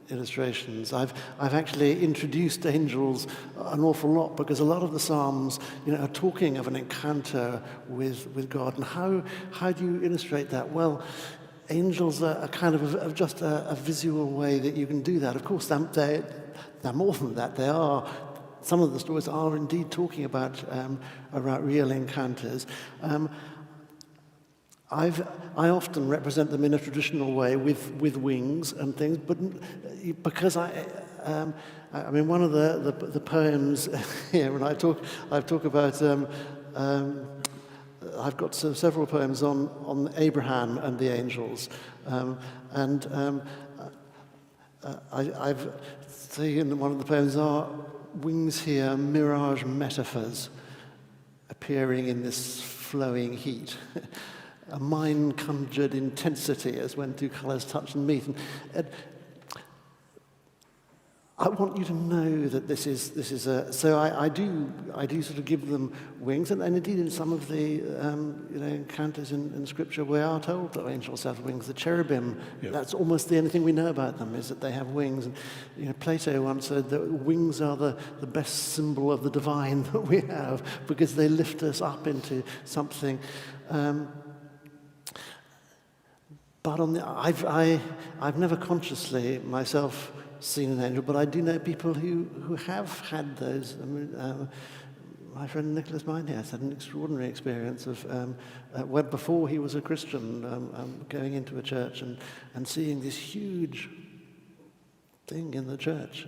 S3: illustrations, I've actually introduced angels an awful lot, because a lot of the psalms, are talking of an encounter with God. And how do you illustrate that? Well, angels are kind of just a visual way that you can do that. Of course, they're more than that. Some of the stories are indeed talking about real encounters. I often represent them in a traditional way with wings and things, but because I mean, one of the poems here, and I talk about I've got several poems on Abraham and the angels, I've seen in one of the poems are wings here, mirage metaphors appearing in this flowing heat. A mind-conjured intensity as when two colours touch and meet. And I want you to know that this is a. So I do sort of give them wings, and indeed in some of the encounters in Scripture, we are told that angels have wings. The cherubim, yep. That's almost the only thing we know about them, is that they have wings. And Plato once said that wings are the best symbol of the divine that we have, because they lift us up into something. But I've never consciously myself seen an angel, but I do know people who have had those. I mean, my friend Nicholas Minehouse had an extraordinary experience of when before he was a Christian, going into a church and seeing this huge thing in the church.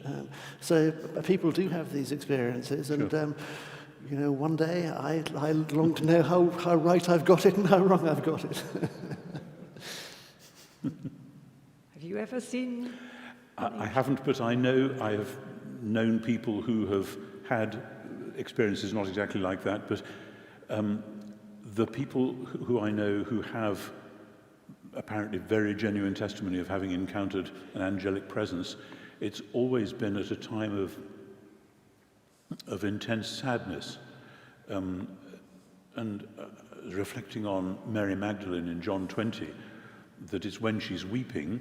S3: So people do have these experiences, and sure. One day I long to know how right I've got it and how wrong I've got it.
S2: Have you ever seen?
S5: I haven't, but I have known people who have had experiences not exactly like that, but the people who I know who have apparently very genuine testimony of having encountered an angelic presence, it's always been at a time of intense sadness. And reflecting on Mary Magdalene in John 20, that it's when she's weeping,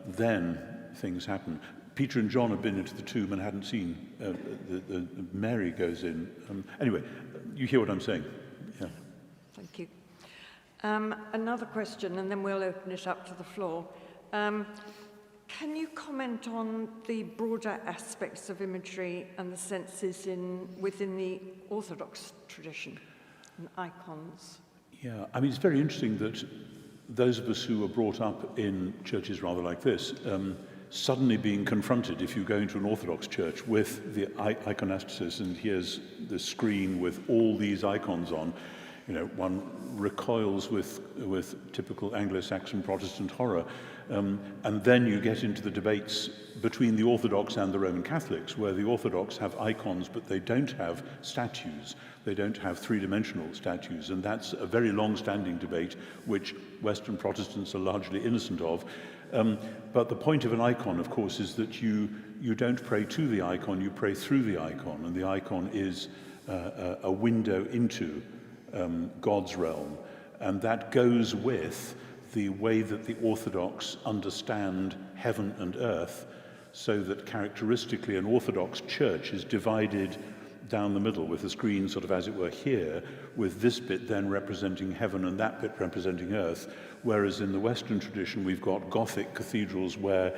S5: then things happen. Peter and John have been into the tomb and hadn't seen Mary goes in. Anyway, you hear what I'm saying. Yeah.
S2: Thank you. Another question, and then we'll open it up to the floor. Can you comment on the broader aspects of imagery and the senses within the Orthodox tradition and icons?
S5: Yeah, I mean, it's very interesting that those of us who were brought up in churches rather like this, suddenly being confronted, if you go into an Orthodox church, with the iconostasis, and here's the screen with all these icons on, you know, one recoils with typical Anglo-Saxon Protestant horror. And then you get into the debates between the Orthodox and the Roman Catholics, where the Orthodox have icons, but they don't have statues. They don't have three-dimensional statues, and that's a very long-standing debate, which Western Protestants are largely innocent of. But the point of an icon, of course, is that you don't pray to the icon, you pray through the icon, and the icon is a window into God's realm. And that goes with the way that the Orthodox understand heaven and earth, so that characteristically an Orthodox church is divided down the middle with the screen sort of as it were here, with this bit then representing heaven and that bit representing earth, whereas in the Western tradition we've got Gothic cathedrals where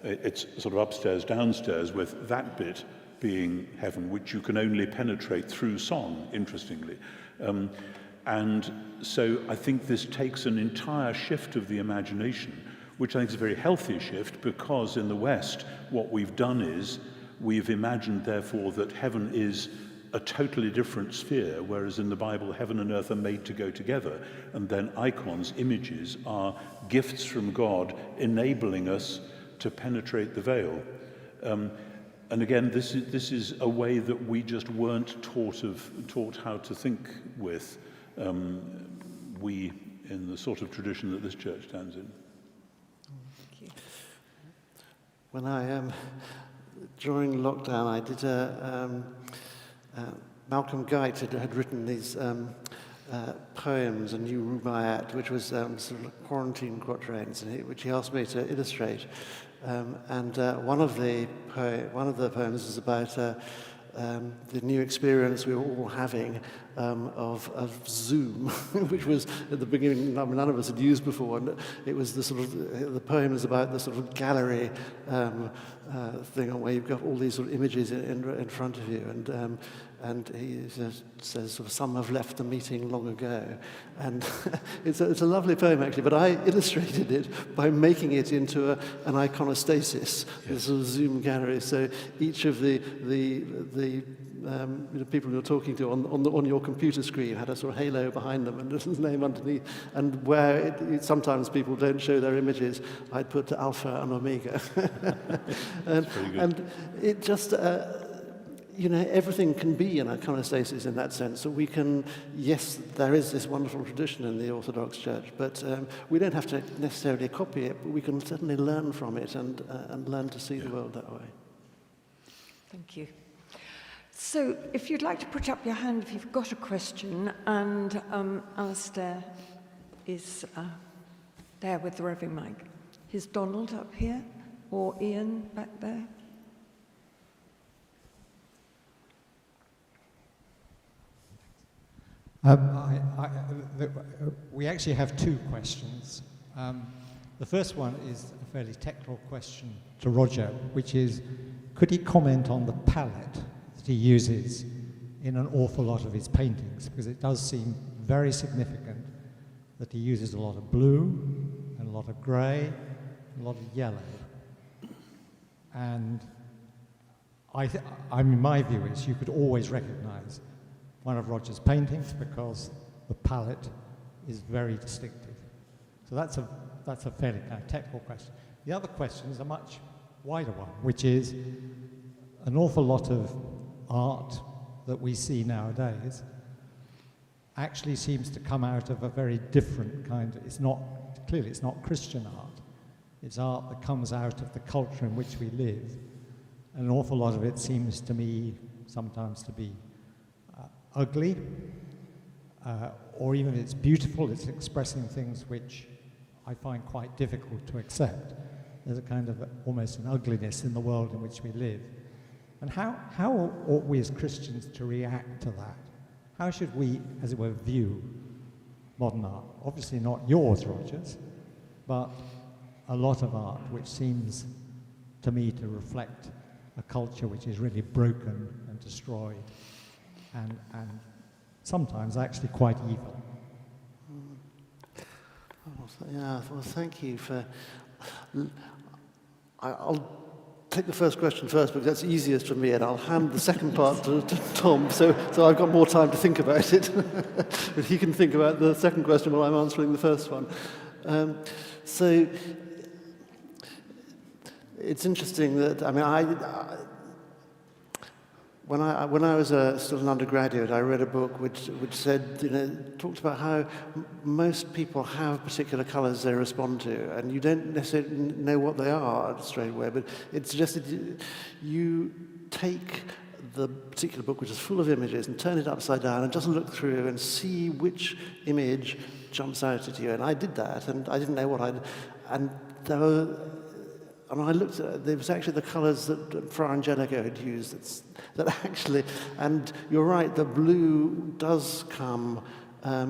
S5: it's sort of upstairs, downstairs, with that bit being heaven, which you can only penetrate through song, interestingly. And so I think this takes an entire shift of the imagination, which I think is a very healthy shift, because in the West, what we've done is we've imagined, therefore, that heaven is a totally different sphere, whereas in the Bible, heaven and earth are made to go together. And then icons, images, are gifts from God, enabling us to penetrate the veil. And again, this is a way that we just weren't taught how to think with. We in the sort of tradition that this church stands in.
S2: Thank you.
S3: When I during lockdown, I did Malcolm Guite had written these poems, a new Rubaiyat, which was sort of quarantine quatrains, which he asked me to illustrate. And one of the poems is about the new experience we were all having of Zoom, which was at the beginning none of us had used before, and it was the poem is about the sort of gallery thing where you've got all these sort of images in front of you, and he says sort of, some have left the meeting long ago, and it's a lovely poem actually, but I illustrated it by making it into an iconostasis, this sort of Zoom gallery. So each of the people you're talking to on your computer screen had a sort of halo behind them and his name underneath, and where sometimes people don't show their images, I'd put Alpha and Omega. and it just everything can be an iconostasis in that sense. So we can, yes, there is this wonderful tradition in the Orthodox Church, but we don't have to necessarily copy it, but we can certainly learn from it and learn to see the world that way.
S2: Thank you. So if you'd like to put up your hand if you've got a question, and Alistair is there with the roving mic. Is Donald up here, or Ian back there?
S6: We actually have two questions. The first one is a fairly technical question to Roger, which is, could he comment on the palette that he uses in an awful lot of his paintings? Because it does seem very significant that he uses a lot of blue and a lot of grey, a lot of yellow. And my view is you could always recognise one of Roger's paintings because the palette is very distinctive. So that's a fairly kind of technical question. The other question is a much wider one, which is an awful lot of art that we see nowadays actually seems to come out of a very different kind of, it's not Christian art. It's art that comes out of the culture in which we live. And an awful lot of it seems to me sometimes to be ugly, or even if it's beautiful, it's expressing things which I find quite difficult to accept. There's a kind of almost an ugliness in the world in which we live. And how ought we as Christians to react to that? How should we, as it were, view modern art. Obviously not yours, Rogers, but a lot of art which seems to me to reflect a culture which is really broken and destroyed and sometimes actually quite evil.
S3: Yeah, well, thank you for... I'll take the first question first because that's easiest for me, and I'll hand the second part to Tom, so I've got more time to think about it. But he can think about the second question while I'm answering the first one. So it's interesting that, I mean, when I was still an undergraduate, I read a book which said, talked about how most people have particular colours they respond to, and you don't necessarily know what they are straight away, but it suggested you take the particular book, which is full of images, and turn it upside down and just look through and see which image jumps out at you. And I did that, and I didn't know what and I looked at it, there was actually the colours that Fra Angelico had used that actually, and you're right, the blue does come. I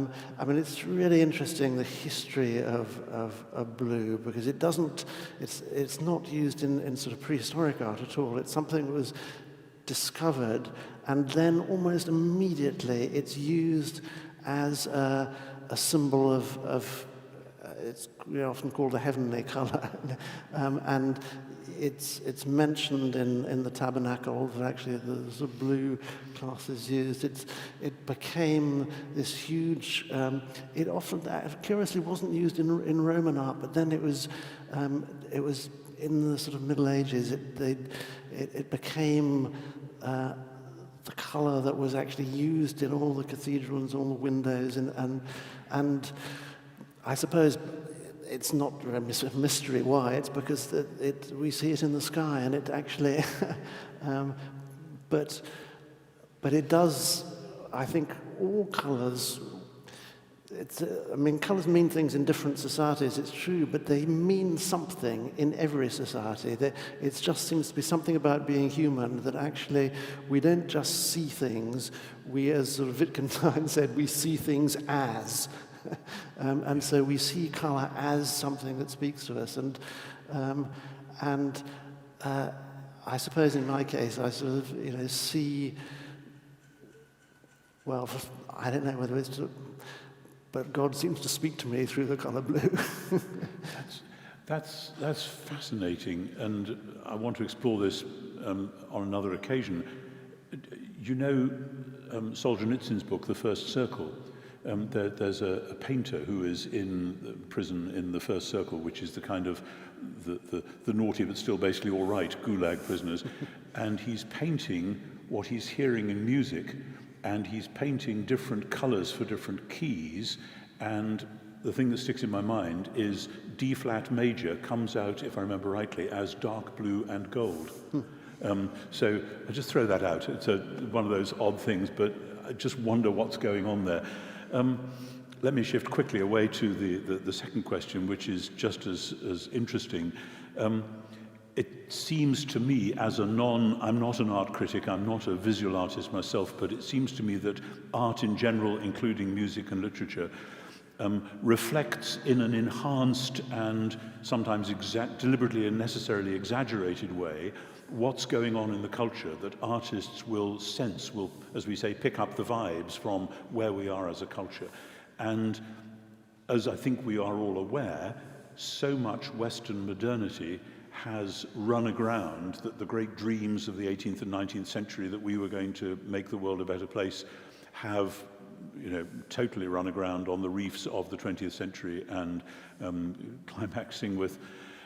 S3: mean, it's really interesting, the history of blue, because it's not used in sort of prehistoric art at all. It's something that was discovered, and then almost immediately it's used as a symbol of it's often called a heavenly colour, and it's mentioned in the tabernacle that actually the sort of blue class is used. It became this huge. It often, curiously, wasn't used in Roman art, but then it was in the sort of Middle Ages. It became the colour that was actually used in all the cathedrals, all the windows, and I suppose it's not a mystery why. It's because we see it in the sky, and it actually, but it does. I think all colours. I mean, colours mean things in different societies. It's true, but they mean something in every society. It just seems to be something about being human that actually we don't just see things. We, as sort of Wittgenstein said, we see things as. And so we see colour as something that speaks to us, and I suppose in my case I sort of see. Well, I don't know whether it's, but God seems to speak to me through the colour blue.
S5: That's fascinating, and I want to explore this on another occasion. You know Solzhenitsyn's book, The First Circle. There's a painter who is in prison in the First Circle, which is the kind of the naughty but still basically all right gulag prisoners, and he's painting what he's hearing in music, and he's painting different colours for different keys, and the thing that sticks in my mind is D flat major comes out, if I remember rightly, as dark blue and gold. So I just throw that out. It's one of those odd things, but I just wonder what's going on there. Let me shift quickly away to the second question, which is just as interesting. It seems to me, I'm not an art critic, I'm not a visual artist myself, but it seems to me that art in general, including music and literature, reflects in an enhanced and sometimes deliberately and necessarily exaggerated way what's going on in the culture, that artists will sense, will, as we say, pick up the vibes from where we are as a culture. And as I think we are all aware, so much Western modernity has run aground that the great dreams of the 18th and 19th century that we were going to make the world a better place have totally run aground on the reefs of the 20th century and climaxing with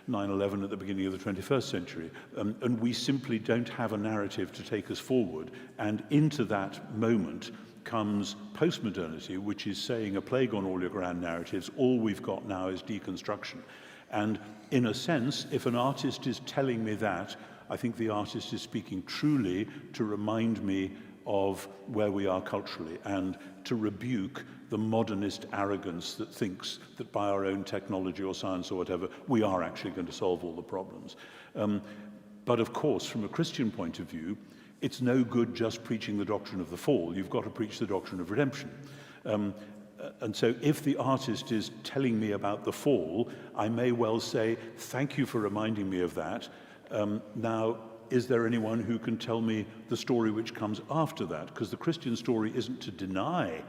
S5: 9/11 at the beginning of the 21st century. And we simply don't have a narrative to take us forward. And into that moment comes postmodernity, which is saying a plague on all your grand narratives. All we've got now is deconstruction. And in a sense, if an artist is telling me that, I think the artist is speaking truly to remind me of where we are culturally and to rebuke the modernist arrogance that thinks that by our own technology or science or whatever, we are actually going to solve all the problems. But of course, from a Christian point of view, it's no good just preaching the doctrine of the fall. You've got to preach the doctrine of redemption. And so if the artist is telling me about the fall, I may well say, thank you for reminding me of that. Now, is there anyone who can tell me the story which comes after that? Because the Christian story isn't to deny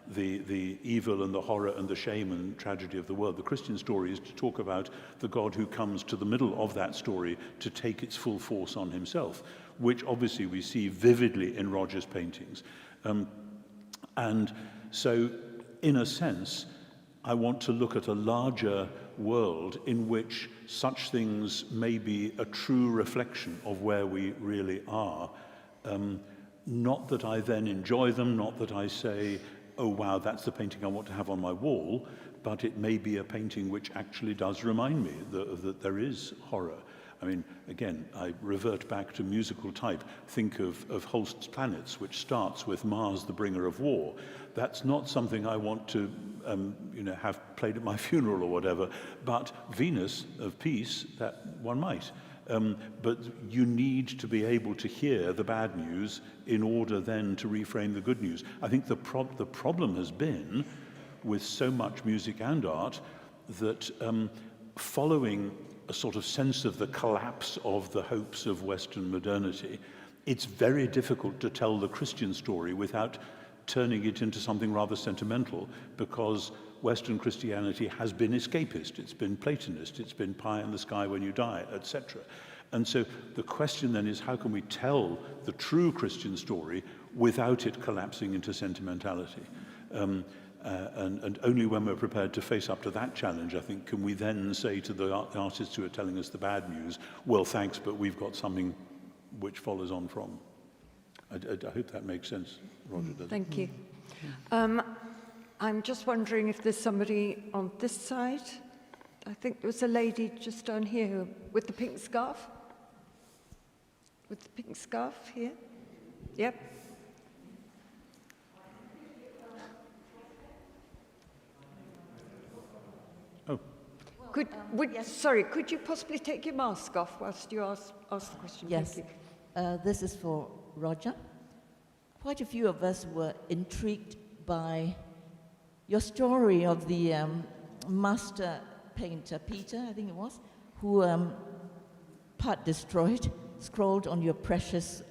S5: the evil and the horror and the shame and tragedy of the world. The Christian story is to talk about the God who comes to the middle of that story to take its full force on himself, which obviously we see vividly in Roger's paintings. And so, in a sense, I want to look at a larger world in which such things may be a true reflection of where we really are. Not that I then enjoy them, not that I say, oh wow, that's the painting I want to have on my wall, but it may be a painting which actually does remind me that there is horror. I mean, again, I revert back to musical type. Think of Holst's Planets, which starts with Mars, the bringer of war. That's not something I want to have played at my funeral or whatever, but Venus of Peace, that one might. But you need to be able to hear the bad news in order then to reframe the good news. I think the problem has been, with so much music and art, that following a sort of sense of the collapse of the hopes of Western modernity, it's very difficult to tell the Christian story without turning it into something rather sentimental, because Western Christianity has been escapist, it's been Platonist, it's been pie in the sky when you die, etc. And so the question then is, how can we tell the true Christian story without it collapsing into sentimentality? And only when we're prepared to face up to that challenge, I think, can we then say to the artists who are telling us the bad news, well, thanks, but we've got something which follows on from. I hope that makes sense, Roger. Does
S2: Thank you. I'm just wondering if there's somebody on this side. I think there was a lady just down here with the pink scarf. With the pink scarf here. Yep.
S5: Oh.
S2: Sorry, could you possibly take your mask off whilst you ask the question?
S7: Yes.
S2: Thank you.
S7: This is for Roger. Quite a few of us were intrigued by your story of the master painter, Peter, I think it was, who, part destroyed, scrawled on your precious,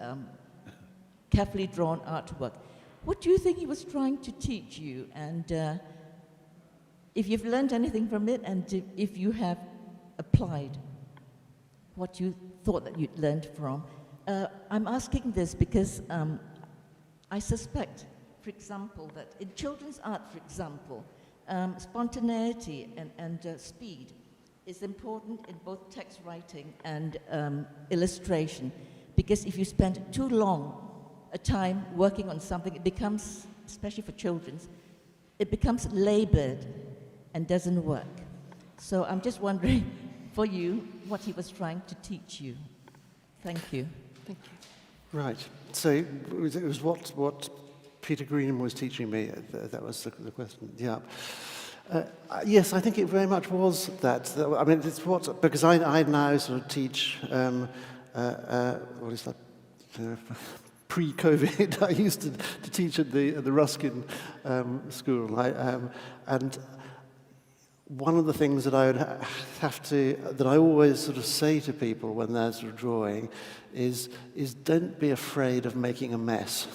S7: carefully drawn artwork. What do you think he was trying to teach you? And if you've learned anything from it, and if you have applied what you thought that you'd learned from. I'm asking this because I suspect, for example, that in children's art, for example, spontaneity and speed is important in both text writing and illustration, because if you spend too long a time working on something, it becomes, especially for children's, it becomes labored and doesn't work. So I'm just wondering, for you, what he was trying to teach you. Thank you.
S2: Thank you.
S3: Right. So it was what Peter Green was teaching me. That was the question. Yeah. Yes, I think it very much was that. I mean, it's what, because I now sort of teach, what is that? Pre-COVID, I used to teach at the Ruskin school, and one of the things that I would that I always sort of say to people when they're sort of drawing is don't be afraid of making a mess,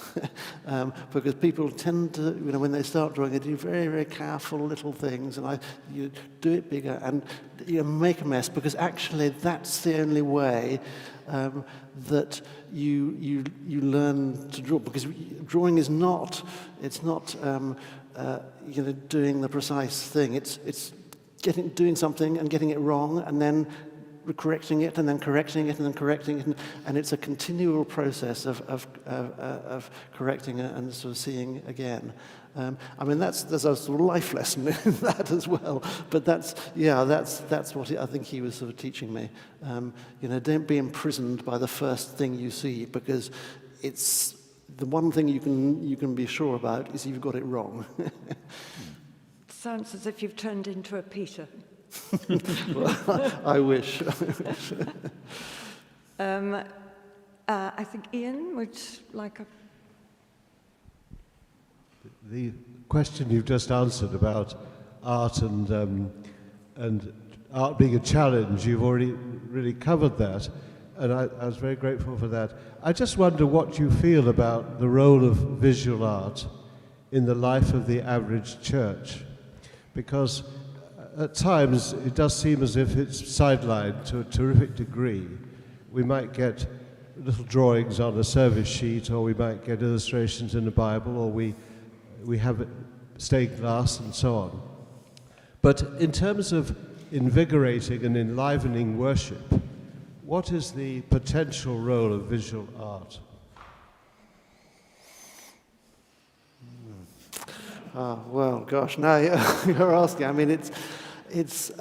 S3: because people tend to, when they start drawing, they do very, very careful little things, and you do it bigger and you make a mess, because actually that's the only way that you learn to draw, because drawing is not, it's not doing the precise thing. It's doing something and getting it wrong, and then correcting it, and then correcting it, and then correcting it, and it's a continual process of correcting it and sort of seeing again. I mean, there's a sort of life lesson in that as well. But that's what I think he was sort of teaching me. Don't be imprisoned by the first thing you see, because it's the one thing you can be sure about is you've got it wrong.
S2: Sounds as if you've turned into a Peter.
S3: Well, I wish.
S2: I think Ian would like a...
S8: question you've just answered about art and art being a challenge, you've already really covered that, and I was very grateful for that. I just wonder what you feel about the role of visual art in the life of the average church, because at times it does seem as if it's sidelined to a terrific degree. We might get little drawings on a service sheet, or we might get illustrations in the Bible, or we have stained glass and so on. But in terms of invigorating and enlivening worship, what is the potential role of visual art?
S3: Well, gosh, now you're asking. I mean, it's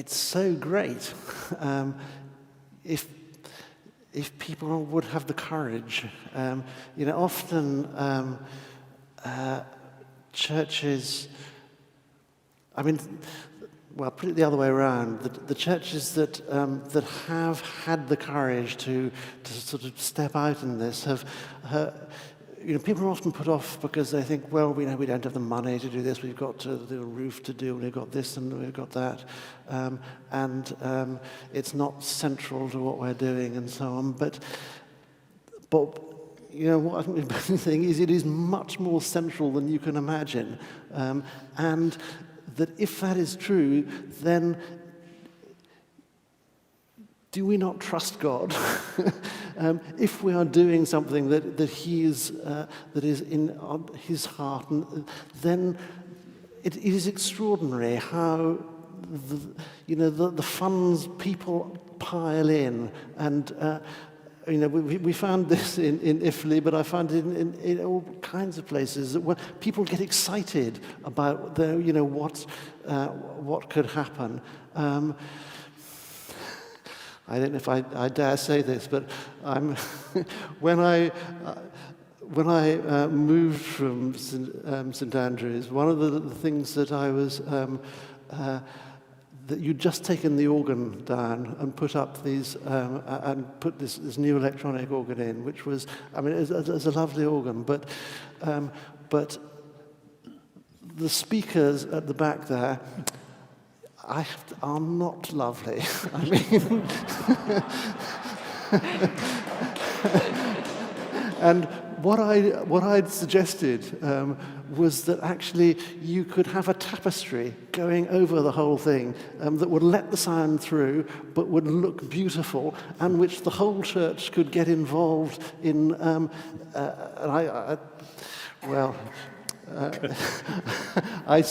S3: so great if people would have the courage. Often churches. I mean, well, put it the other way around. The churches that have had the courage to sort of step out in this have. People are often put off because they think, well, we don't have the money to do this. We've got the roof to do, and we've got this, and we've got that, and it's not central to what we're doing, and so on. But what I think the important thing is, it is much more central than you can imagine, and that if that is true, then do we not trust God? If we are doing something that He is that is in His heart, then it is extraordinary how the funds people pile in, and we found this in Italy, but I found it in all kinds of places where people get excited about what could happen. I don't know if I dare say this, but when I moved from St Andrews, one of the things that I was that you'd just taken the organ down and put up these and put this new electronic organ in, which was, I mean, it's a lovely organ, but the speakers at the back there are not lovely. I mean, and what I'd suggested was that actually you could have a tapestry going over the whole thing that would let the sound through, but would look beautiful, and which the whole church could get involved in. I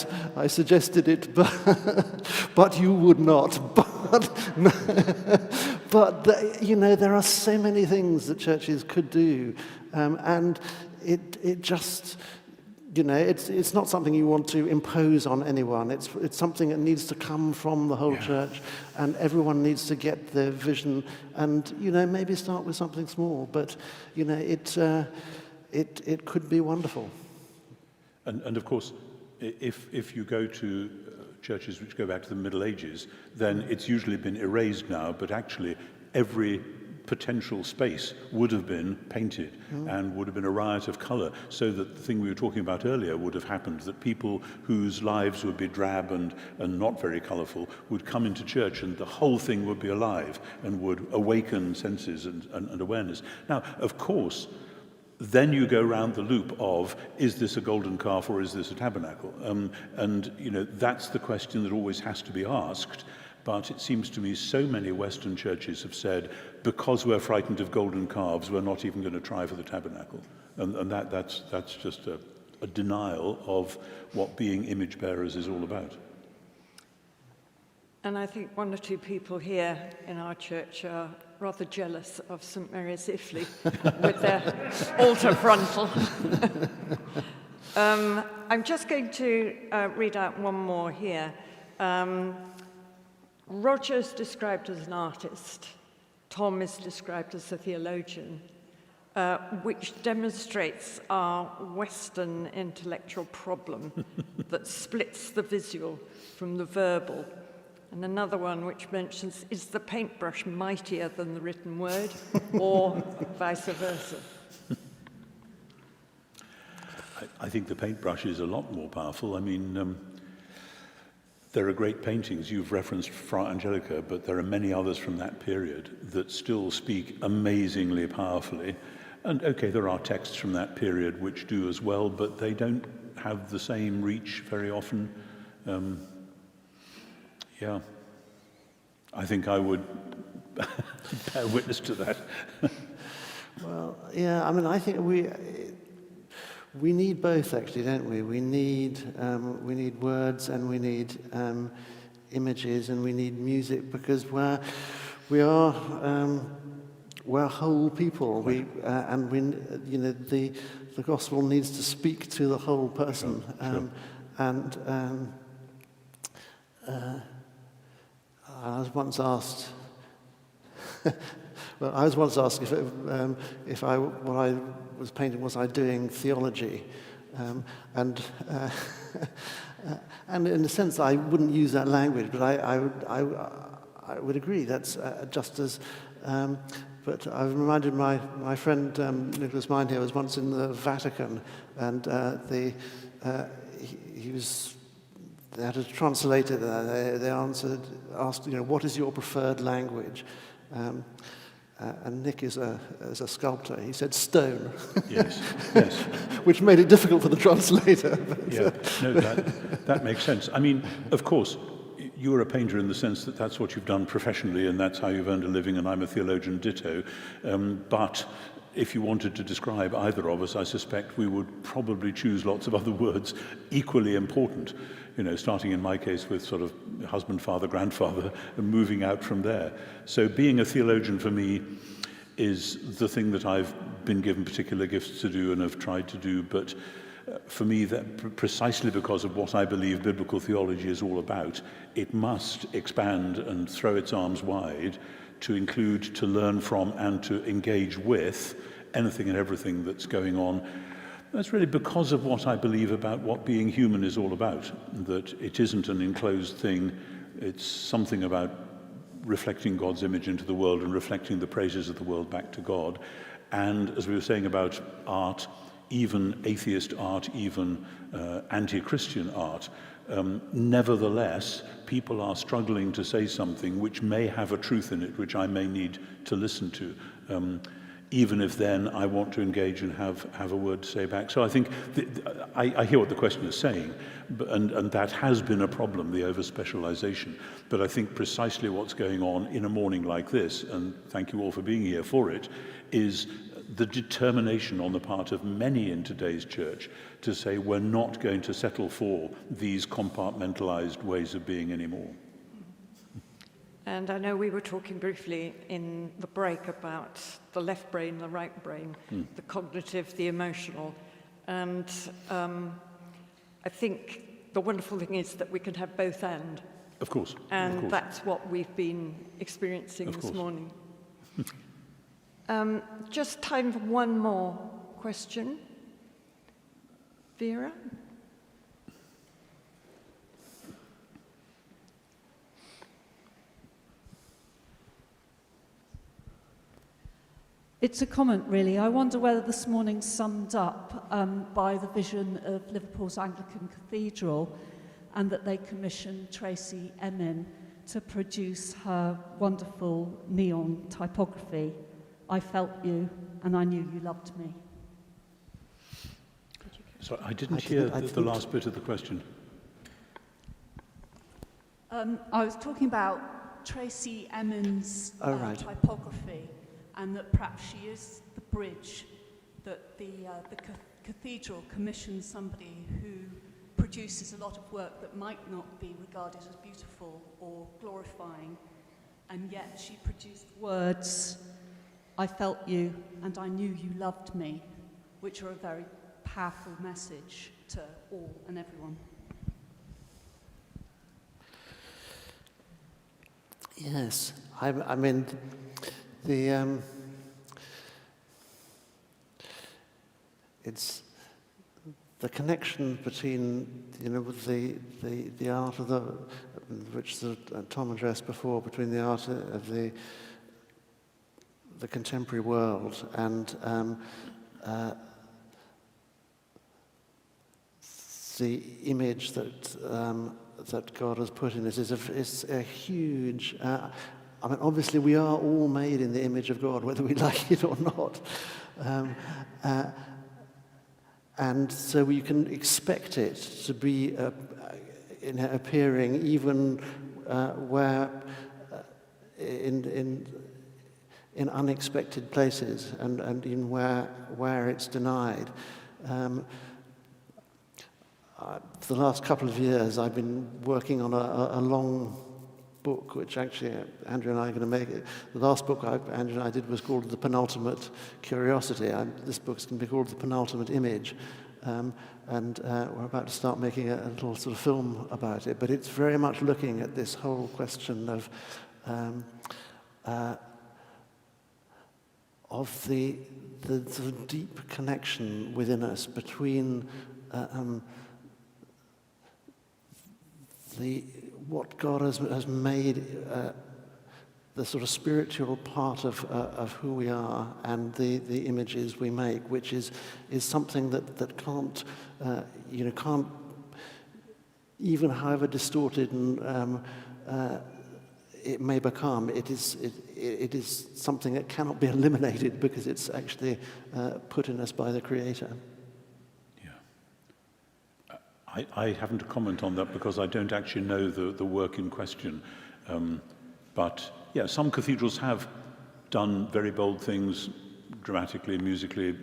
S3: suggested it, but you would not. But there are so many things that churches could do, and it just, it's not something you want to impose on anyone. It's something that needs to come from the whole church, and everyone needs to get their vision, and maybe start with something small, but it could be wonderful.
S5: And of course, if you go to churches which go back to the Middle Ages, then it's usually been erased now, but actually every potential space would have been painted and would have been a riot of colour, so that the thing we were talking about earlier would have happened, that people whose lives would be drab and not very colourful would come into church, and the whole thing would be alive and would awaken senses and awareness. Now, of course, then you go round the loop of, is this a golden calf or is this a tabernacle? And that's the question that always has to be asked. But it seems to me so many Western churches have said, because we're frightened of golden calves, we're not even going to try for the tabernacle. And that's just a denial of what being image bearers is all about.
S2: And I think one or two people here in our church are rather jealous of St Mary's Ifley with their altar frontal. I'm just going to read out one more here. Roger's described as an artist. Tom is described as a theologian, which demonstrates our Western intellectual problem that splits the visual from the verbal. And another one which mentions, is the paintbrush mightier than the written word, or vice versa?
S5: I think the paintbrush is a lot more powerful. I mean, there are great paintings. You've referenced Fra Angelica, but there are many others from that period that still speak amazingly powerfully. And okay, there are texts from that period which do as well, but they don't have the same reach very often. Yeah, I think I would bear witness to that.
S3: Well, yeah, I mean, I think we need both, actually, don't we? We need words, and we need images, and we need music, because we're whole people. The gospel needs to speak to the whole person.
S5: Sure.
S3: I was once asked. Well, I was once asked if what I was painting, was I doing theology, and in a sense I wouldn't use that language, but I would agree that's just as. But I've reminded my friend Nicholas Mine here was once in the Vatican, and he was. They had a translator there. They asked, what is your preferred language? And Nick is a sculptor. He said stone.
S5: Yes.
S3: Which made it difficult for the translator.
S5: Yeah, no, that makes sense. I mean, of course, you're a painter in the sense that that's what you've done professionally, and that's how you've earned a living, and I'm a theologian ditto. But if you wanted to describe either of us, I suspect we would probably choose lots of other words equally important, starting in my case with sort of husband, father, grandfather, and moving out from there. So being a theologian for me is the thing that I've been given particular gifts to do and have tried to do, but for me, that precisely because of what I believe biblical theology is all about, it must expand and throw its arms wide to include, to learn from, and to engage with anything and everything that's going on. That's really because of what I believe about what being human is all about, that it isn't an enclosed thing, it's something about reflecting God's image into the world and reflecting the praises of the world back to God. And as we were saying about art, even atheist art, even anti-Christian art, nevertheless, people are struggling to say something which may have a truth in it, which I may need to listen to, even if then I want to engage and have a word to say back. So I think, I hear what the question is saying, and that has been a problem, the over-specialization. But I think precisely what's going on in a morning like this, and thank you all for being here for it, is the determination on the part of many in today's church to say we're not going to settle for these compartmentalized ways of being anymore.
S2: And I know we were talking briefly in the break about the left brain, the right brain, the cognitive, the emotional. And I think the wonderful thing is that we can have both and.
S5: Of course.
S2: And
S5: of course.
S2: that's what we've been experiencing this morning. Just time for one more question. Vera?
S9: It's a comment, really. I wonder whether this morning's summed up by the vision of Liverpool's Anglican Cathedral, and that they commissioned Tracy Emin to produce her wonderful neon typography. I felt you, and I knew you loved me.
S5: So I didn't hear the last bit of the question.
S9: I was talking about Tracy Emin's
S3: right.
S9: typography, and that perhaps she is the bridge that the cathedral commissions somebody who produces a lot of work that might not be regarded as beautiful or glorifying, and yet she produced words, I felt you and I knew you loved me, which are a very powerful message to all and everyone.
S3: Yes, I mean, it's the connection between, with the art of which Tom addressed before, between the art of the contemporary world and the image that God has put in us is a huge. I mean, obviously, we are all made in the image of God, whether we like it or not. And so we can expect it to be appearing even where in unexpected places and in where it's denied. For the last couple of years, I've been working on a long book, which actually Andrew and I are going to make it. The last book Andrew and I did was called The Penultimate Curiosity. This book's going to be called The Penultimate Image. And we're about to start making a little sort of film about it. But it's very much looking at this whole question of the sort of deep connection within us between what God has made the sort of spiritual part of who we are and the images we make, which is something that can't can't, even however distorted and it may become, it is something that cannot be eliminated because it's actually put in us by the Creator.
S5: I haven't to comment on that because I don't actually know the work in question. But yeah, some cathedrals have done very bold things, dramatically, musically,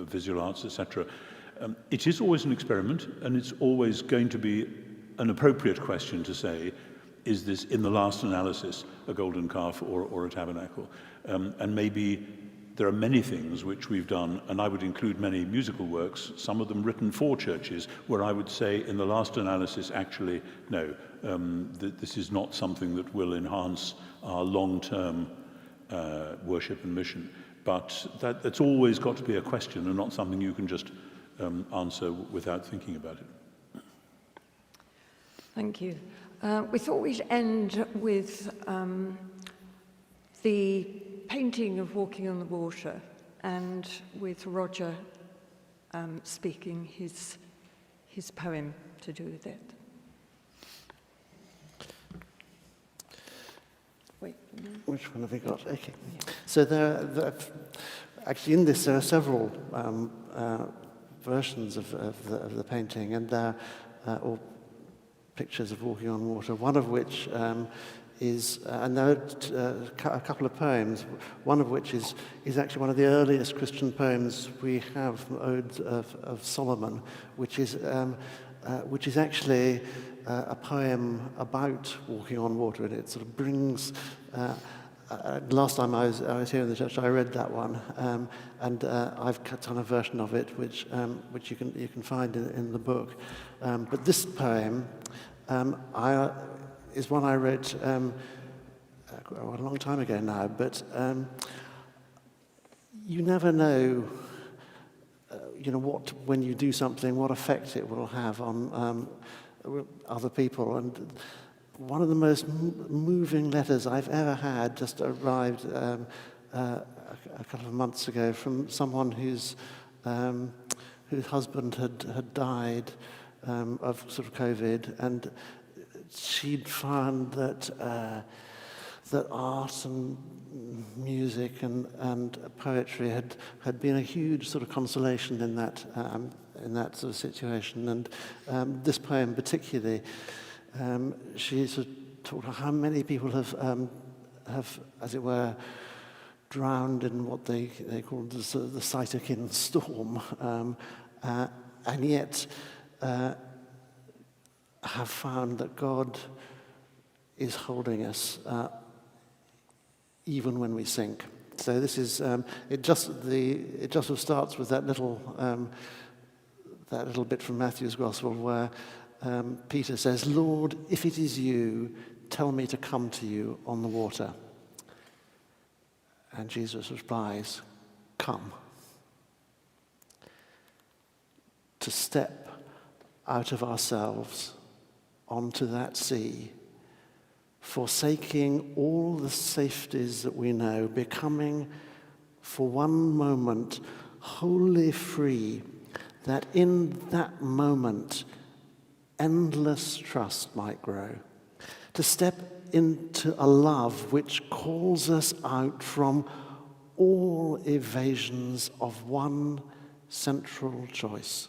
S5: visual arts, etc. It is always an experiment, and it's always going to be an appropriate question to say, is this, in the last analysis, a golden calf or a tabernacle? And maybe there are many things which we've done, and I would include many musical works, some of them written for churches, where I would say in the last analysis, actually, no, this is not something that will enhance our long-term worship and mission. But that's always got to be a question and not something you can just answer without thinking about it.
S2: Thank you. We thought we'd end with the painting of Walking on the Water, and with Roger speaking his poem to do with it. Wait.
S3: Which one have we got? Okay. Yeah. So actually in this there are several versions of the painting, and they're all pictures of walking on water, one of which is, and there are a couple of poems, one of which is actually one of the earliest Christian poems we have, Odes of Solomon, which is actually a poem about walking on water, and it sort of brings. Last time I was here in the church, I read that one, and I've done a version of it, which you can find in the book. But this poem, is one I read a long time ago now, but you never know, when you do something, what effect it will have on other people. And one of the most moving letters I've ever had just arrived a couple of months ago from someone whose husband had died of sort of COVID, and she'd found that art and music and poetry had been a huge sort of consolation in that sort of situation. And this poem particularly, she sort of talked about how many people have, as it were, drowned in what they called the cytokine storm, and yet have found that God is holding us even when we sink. So this is it just starts with that little bit from Matthew's Gospel where Peter says, "Lord, if it is you, tell me to come to you on the water." And Jesus replies, "Come." To step out of ourselves onto that sea, forsaking all the safeties that we know, becoming for one moment wholly free, that in that moment endless trust might grow, to step into a love which calls us out from all evasions of one central choice,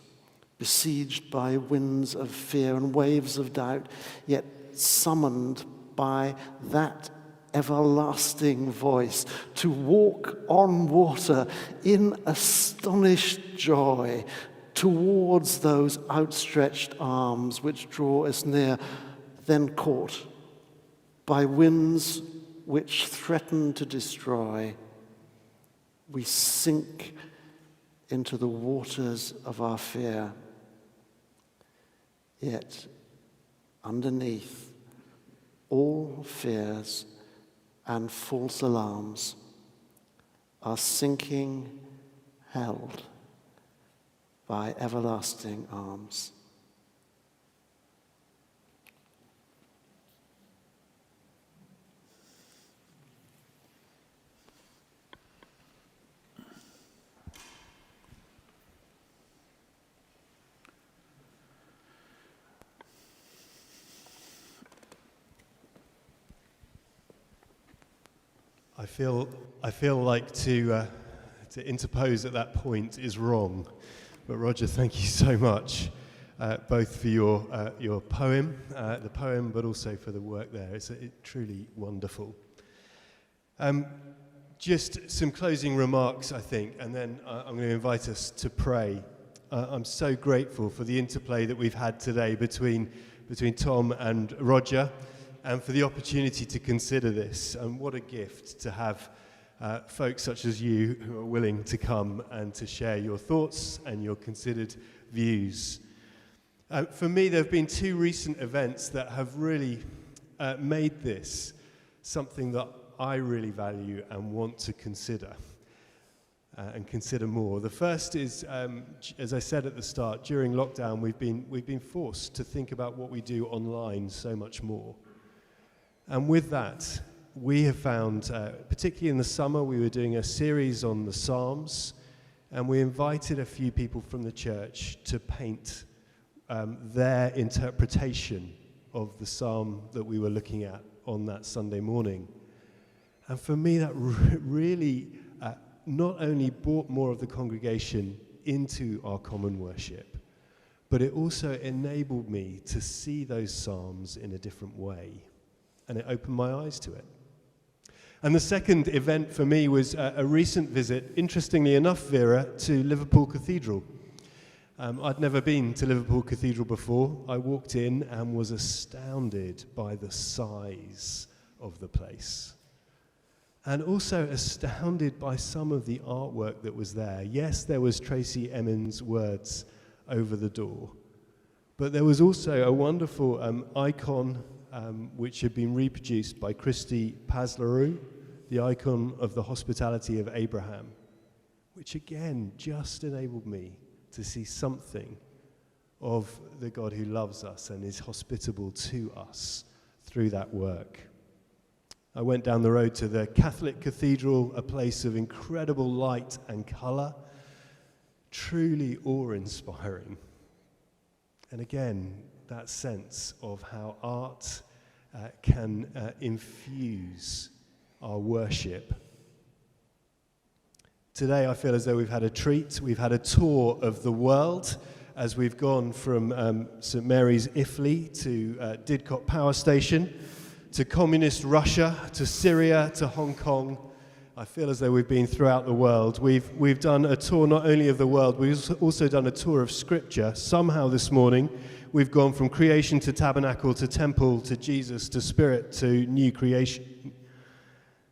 S3: besieged by winds of fear and waves of doubt, yet summoned by that everlasting voice to walk on water in astonished joy towards those outstretched arms which draw us near, then caught by winds which threaten to destroy, we sink into the waters of our fear. Yet, underneath all fears and false alarms, are sinking, held by everlasting arms.
S1: I feel like to interpose at that point is wrong, but Roger, thank you so much, both for your poem, but also for the work there. It's truly wonderful. Just some closing remarks, I think, and then I'm going to invite us to pray. I'm so grateful for the interplay that we've had today between Tom and Roger, and for the opportunity to consider this. And what a gift to have folks such as you who are willing to come and to share your thoughts and your considered views. For me, there have been two recent events that have really made this something that I really value and want to consider and consider more. The first is, as I said at the start, during lockdown, we've been forced to think about what we do online so much more. And with that, we have found, particularly in the summer, we were doing a series on the Psalms, and we invited a few people from the church to paint their interpretation of the psalm that we were looking at on that Sunday morning. And for me, that really not only brought more of the congregation into our common worship, but it also enabled me to see those psalms in a different way. And it opened my eyes to it. And the second event for me was a recent visit, interestingly enough, Vera, to Liverpool Cathedral. I'd never been to Liverpool Cathedral before. I walked in and was astounded by the size of the place. And also astounded by some of the artwork that was there. Yes, there was Tracy Emin's words over the door. But there was also a wonderful icon which had been reproduced by Christy Pasleroux, the icon of the hospitality of Abraham, which again just enabled me to see something of the God who loves us and is hospitable to us through that work. I went down the road to the Catholic Cathedral, a place of incredible light and colour, truly awe-inspiring. And again, that sense of how art can infuse our worship. Today I feel as though we've had a treat. We've had a tour of the world as we've gone from St Mary's Iffley to Didcot Power Station, to communist Russia, to Syria, to Hong Kong. I feel as though we've been throughout the world. We've done a tour not only of the world, we've also done a tour of Scripture. Somehow this morning, we've gone from creation to tabernacle to temple to Jesus to Spirit to new creation.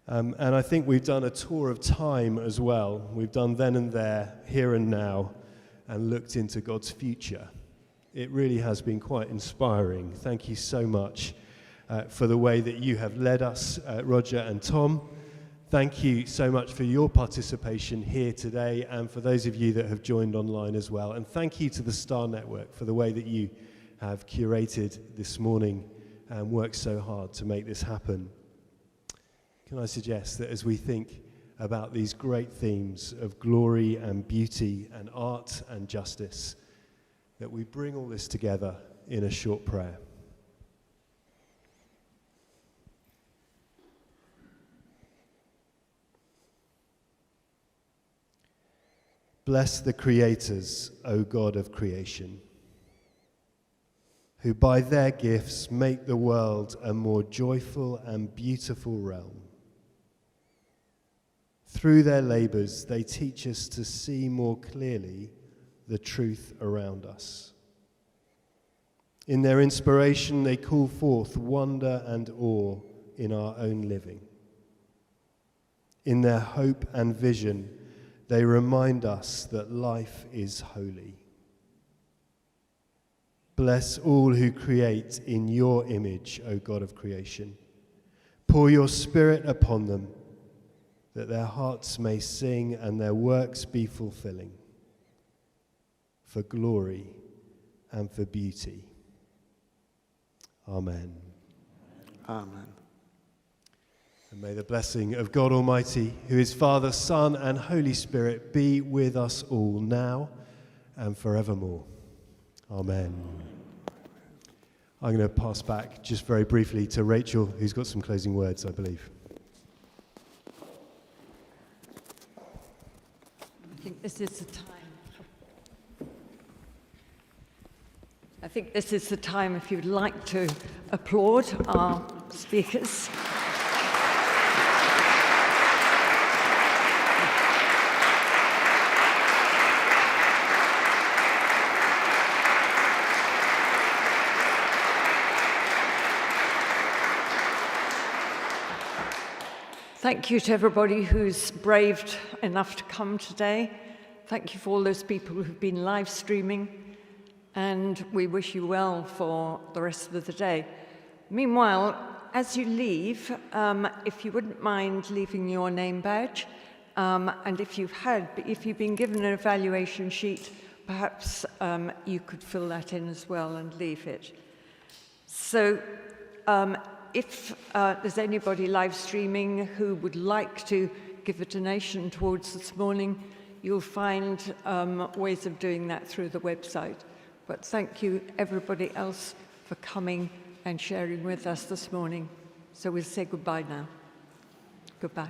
S1: And I think we've done a tour of time as well. We've done then and there, here and now, and looked into God's future. It really has been quite inspiring. Thank you so much for the way that you have led us, Roger and Tom. Thank you so much for your participation here today, and for those of you that have joined online as well. And thank you to the Star Network for the way that you have curated this morning and worked so hard to make this happen. Can I suggest that as we think about these great themes of glory and beauty and art and justice, that we bring all this together in a short prayer. Bless the creators, O God of creation, who by their gifts make the world a more joyful and beautiful realm. Through their labors, they teach us to see more clearly the truth around us. In their inspiration, they call forth wonder and awe in our own living. In their hope and vision, they remind us that life is holy. Bless all who create in your image, O God of creation. Pour your Spirit upon them, that their hearts may sing and their works be fulfilling, for glory and for beauty. Amen.
S3: Amen.
S1: And may the blessing of God Almighty, who is Father, Son, and Holy Spirit, be with us all now and forevermore. Amen. I'm going to pass back just very briefly to Rachel, who's got some closing words, I believe.
S2: I think this is the time. I think this is the time if you'd like to applaud our speakers. Thank you to everybody who's braved enough to come today. Thank you for all those people who've been live streaming, and we wish you well for the rest of the day. Meanwhile, as you leave, if you wouldn't mind leaving your name badge, and if you've been given an evaluation sheet, perhaps you could fill that in as well and leave it. So, if there's anybody live streaming who would like to give a donation towards this morning, you'll find ways of doing that through the website. But thank you, everybody else, for coming and sharing with us this morning. So we'll say goodbye now. Goodbye.